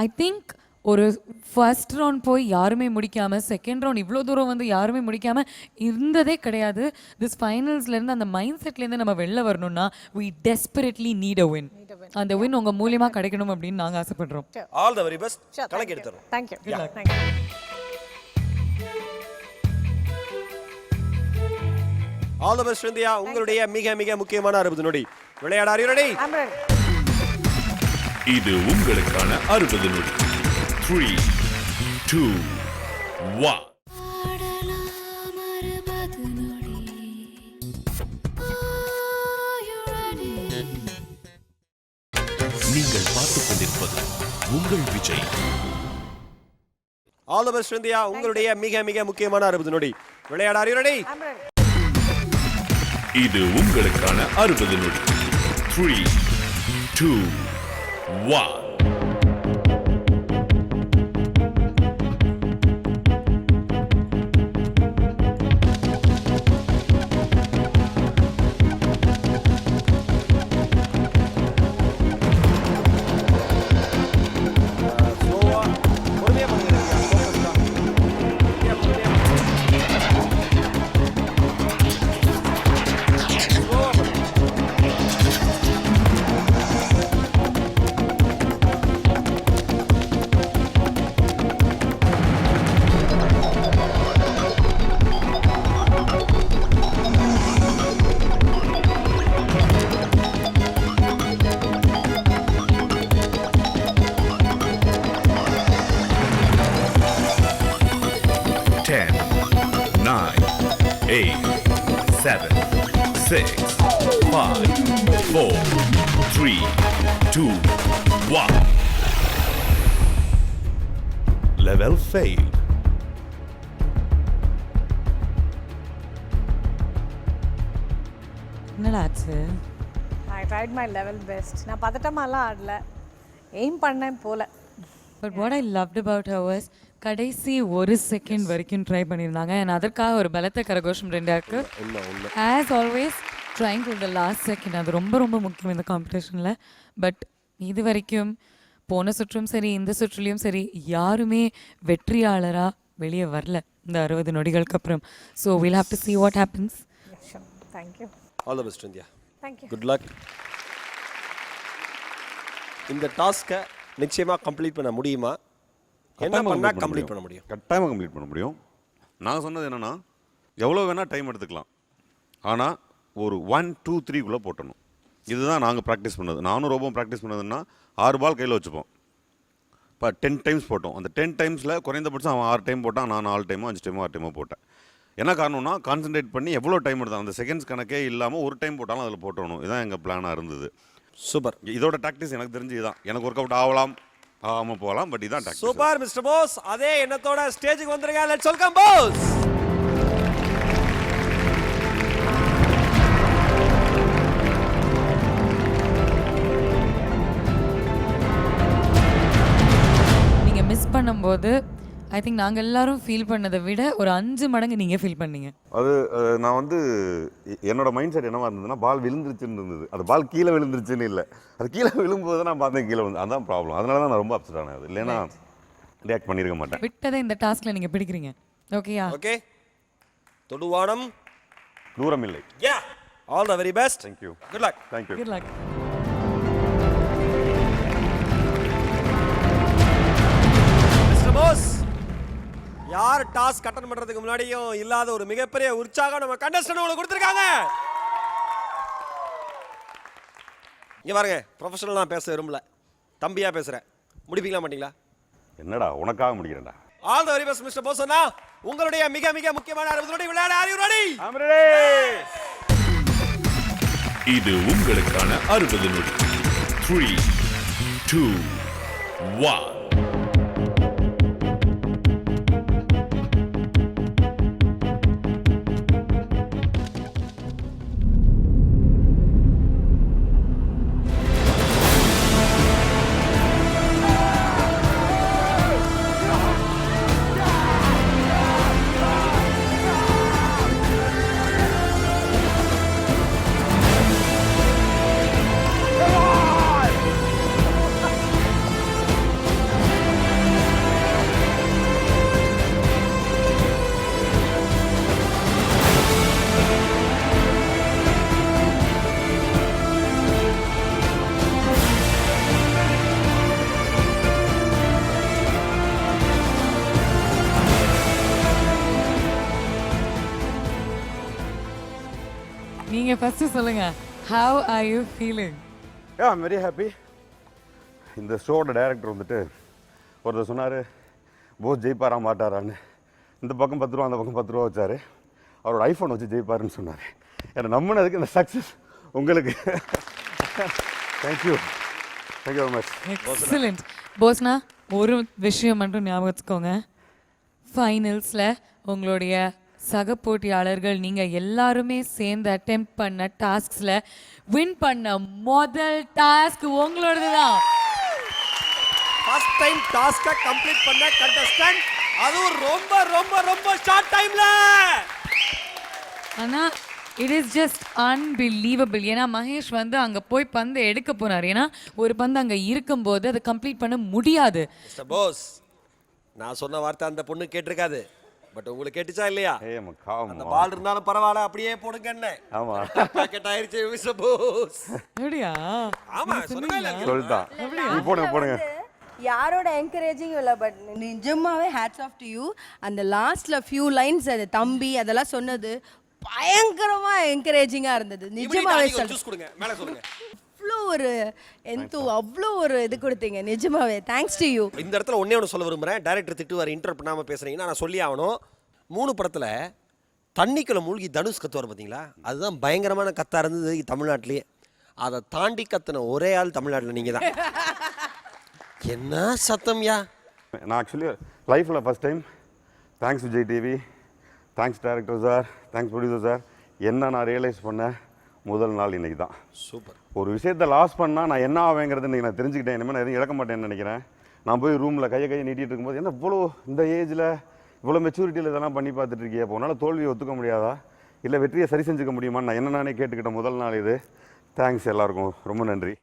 ஐ திங்க் ஒரு ஃபர்ஸ்ட் ரவுண்ட் போய் யாருமே முடிக்காமல், செகண்ட் ரவுண்ட் இவ்வளோ தூரம் வந்து யாருமே முடிக்காமல் இருந்ததே கிடையாது. திஸ் ஃபைனல்ஸ்லேருந்து அந்த மைண்ட் செட்லேருந்து நம்ம வெளில வரணும்னா we desperately need a win. அந்த வின் உங்கள் மூலியமாக கிடைக்கணும் அப்படின்னு நாங்கள் ஆசைப்படுறோம். All the very best. கலக்கி எடுத்துறோம். Thank you. All the best Renthiya. உங்களுடைய மிக மிக முக்கியமான 60 நொடி விளையாட are you ready? I'm ready. இது உங்களுக்கான 60 நொடி. 3, 2, 1. நீங்கள் பார்த்துக் கொண்டிருப்பது உங்கள் Vijay. All the best Renthiya. உங்களுடைய மிக மிக முக்கியமான 60 நொடி விளையாட are you ready? I'm ready. இது உங்களுக்கான 60 நொடி. 3, 2, 1. Level failed. என்னடா ஆச்சு? I tried my level best. நான் பதட்டமாலாம் ஆடல, எய்ம் பண்ணேன் போல. But what I loved about her was கடைசி 1 செகண்ட் வரைக்கும் ட்ரை பண்ணியிருந்தாங்க. and அதற்காக ஒரு பலத்த கரகோஷம் ரெண்டாக்கு. as always trying to the last second. அது ரொம்ப ரொம்ப முக்கியம் இந்த காம்படிஷனில். பட் இது வரைக்கும் போன சுற்றும் சரி இந்த சுற்றுலையும் சரி யாருமே வெற்றியாளராக வெளியே வரல இந்த 60 நொடிகளுக்கு அப்புறம். So we'll have to see what happens. Thank you. All the best India. Thank you. Good luck. இந்த டாஸ்க்கை நிச்சயமா கம்ப்ளீட் பண்ண முடியுமா? என்ன பண்ணா கம்ப்ளீட் பண்ண முடியும்? கட்டாயமாக கம்ப்ளீட் பண்ண முடியும். நான் சொன்னது என்னன்னா, எவ்வளோ வேணால் டைம் எடுத்துக்கலாம், ஆனால் ஒரு 1, 2, 3 போட்டணும். இதுதான் நாங்கள் ப்ராக்டிஸ் பண்ணது. நானும் ரொம்ப ப்ராக்டிஸ் பண்ணதுன்னா 6 பால் கையில் வச்சுப்போம். இப்போ 10 டைம்ஸ் போட்டோம். அந்த 10 டைம்ஸில் குறைந்தபட்சம் அவன் 6 டைம் போட்டான், நான் 4 டைமோ 5 டைமோ 6 டைமோ போட்டேன். என்ன காரணம்னா கான்சன்ட்ரேட் பண்ணி எவ்வளோ டைம் எடுத்தான், அந்த செகண்ட்ஸ் கணக்கே இல்லாமல் ஒரு டைம் போட்டாலும் அதில் போட்டணும். இதுதான் எங்கள் பிளானாக இருந்தது. சூப்பர். இதோட டாக்டிஸ் எனக்கு தெரிஞ்சு இதுதான். எனக்கு ஒர்க் அவுட் ஆகலாம், ஆகாமல் போகலாம், பட் இதான் டாக்டிஸ். Super mister Bose. அதே எண்ணத்தோட ஸ்டேஜுக்கு வந்துருங்க. Let's welcome Bose. நீங்கள் மிஸ் பண்ணும்போது ஐ திங்க் நாங்கள் எல்லாரும் ஃபீல் பண்ணதை விட ஒரு 5 மடங்கு நீங்கள் ஃபீல் பண்ணீங்க. அது நான் வந்து என்னோட மைண்ட் செட் என்னவா இருந்ததுன்னா பால் விழுந்துருச்சுன்னு இருந்தது. அது பால் கீழே விழுந்துருச்சுன்னு இல்லை, அது கீழே விழும்போது நான் பார்த்தேன் கீழே விழுந்து, அதான் ப்ராப்ளம். அதனால தான் நான் ரொம்ப அப்செட் ஆனது. இல்லைன்னா ரியாக்ட் பண்ணியிருக்க மாட்டேன். விட்டதை இந்த டாஸ்கில் நீங்கள் பிடிக்கிறீங்க. ஓகேயா? ஓகே, தொடுவானம் தூரம் இல்லை. Yeah, all the very best. Thank you. Good luck. Thank you. Good luck. Mister Bose, யார் டாஸ்க் அட்டன் பண்றதுக்கு முன்னாடியும் இல்லாத ஒரு மிகப்பெரிய உற்சாகம் நம்ம கண்டஸ்டன்ட் உங்களுக்கு கொடுத்துருக்காங்க. இங்க பாருங்க, ப்ரொஃபஷனலா பேச விரும்பல, தம்பியா பேசுறேன். முடிப்பீங்களா மாட்டீங்களா? என்னடா உனக்காக முடிக்கிறேன்டா. All the very best mister Bose அண்ணா. உங்களுடைய மிக மிக முக்கியமான 60 நொடி விளையாட R you ready? I'm ready. இது உங்களுக்கான 60 நொடி. 3, 2, 1. நீங்கள் ஃபர்ஸ்ட் சொல்லுங்க, how are you feeling? I'm very happy. இந்த ஷோட டைரக்டர் வந்துட்டு ஒருத்தர் சொன்னார், போஸ் ஜெயிப்பாரா மாட்டாரான்னு. இந்த பக்கம் 10 ரூபா, அந்த பக்கம் 10 ரூபா வச்சார். அவரோட ஐஃபோன் வச்சு ஜெயிப்பாருன்னு சொன்னார். என்னை நம்பினதுக்கு இந்த சக்ஸஸ் உங்களுக்கு. Thank you, thank you very much. Excellent. போஸ்னா, ஒரு விஷயம் மட்டும் ஞாபகம் வச்சுக்கோங்க, ஃபைனல்ஸில் உங்களுடைய சக போட்டியாளர்கள் நீங்கள் எல்லாருமே சேர்ந்து அட்டெம்ப்ட் பண்ண டாஸ்க்ஸில் வின் பண்ண முதல் டாஸ்க் உங்களோடது தான். ஃபர்ஸ்ட் டைம் டாஸ்கை கம்ப்ளீட் பண்ண கண்டஸ்டன்ட், அதுவும் ரொம்ப ரொம்ப ரொம்ப ஷார்ட் டைம்ல. ஆனால் இட் இஸ் ஜஸ்ட் அன்பிலீவபிள். ஏன்னா மகேஷ் வந்து அங்கே போய் பந்து எடுக்க போனார். ஏன்னா ஒரு பந்து அங்கே இருக்கும்போது அதை கம்ப்ளீட் பண்ண முடியாது. மிஸ்டர் போஸ், நான் சொன்ன வார்த்தை அந்த பொண்ணு கேட்டிருக்காது, பட் உங்களுக்கு கேட்டுச்சா இல்லையா? அந்த பால் இருந்தாலும் பரவாயில்ல, அப்படியே போடுங்கன்னு. ஆமா, பாக்கெட் ஆயிருச்சு மிஸ்டர் போஸ். அப்படியா? ஆமா, சொன்னீங்களா? சொல்லிட்டான். நீ போடுங்க. யாரோட என்கரேஜிங் இல்லை, பட் நிஜமாவே ஹேட்ஸ் ஆஃப் டு யூ. அந்த லாஸ்ட்ல ஃபியூ லைன்ஸ் அது தம்பி அதெல்லாம் சொன்னது பயங்கரமா என்கரேஜிங்கா இருந்தது. நிஜமாவே ஜூஸ் கொடுங்க, மேல சொல்லுங்க. அவ்வளோ ஒரு இது கொடுத்தீங்க. நிஜமாவே தேங்க்ஸ் டு யூ. இந்த இடத்துல ஒண்ணே ஒன்று சொல்ல விரும்புறேன். டைரக்டர் திட்டுவார் இன்டர் பண்ணாம பேசுறீங்கன்னா, நான் சொல்லி ஆகணும். 3 படத்துல தண்ணிக்குள்ள மூழ்கி தனுஷ் கத்துவார் பார்த்தீங்களா, அதுதான் பயங்கரமான கத்தா இருந்தது தமிழ்நாட்டிலேயே. அதை தாண்டி கத்துன ஒரே ஆள் தமிழ்நாட்டில் நீங்க தான். என்ன சத்தம்யா. நான் ஆக்சுவலி லைஃப்பில் first time thanks Vijay TV, thanks director sir, thanks producer sir, என்ன நான் ரியலைஸ் பண்ண முதல் நாள் இன்னைக்கு தான். சூப்பர். ஒரு விஷயத்தை லாஸ் பண்ணால் நான் என்ன ஆவேங்கிறது இன்றைக்கி நான் தெரிஞ்சுக்கிட்டேன். இனிமேல் நான் எதுவும் இழக்க மாட்டேன்னு நினைக்கிறேன். நான் போய் ரூமில் கையை நீட்டிகிட்டு இருக்கும்போது, என்ன இவ்வளோ இந்த ஏஜில் இவ்வளோ மெச்சூரிட்டியில் இதெல்லாம் பண்ணி பார்த்துட்டு இருக்கியா, இப்போ உன்னால் தோல்வியை ஒத்துக்க முடியாதா, இல்லை வெற்றியை சரி செஞ்சுக்க முடியுமா, நான் என்ன நானே கேட்டுக்கிட்ட முதல் நாள் இது. தேங்க்ஸ் எல்லாருக்கும், ரொம்ப நன்றி.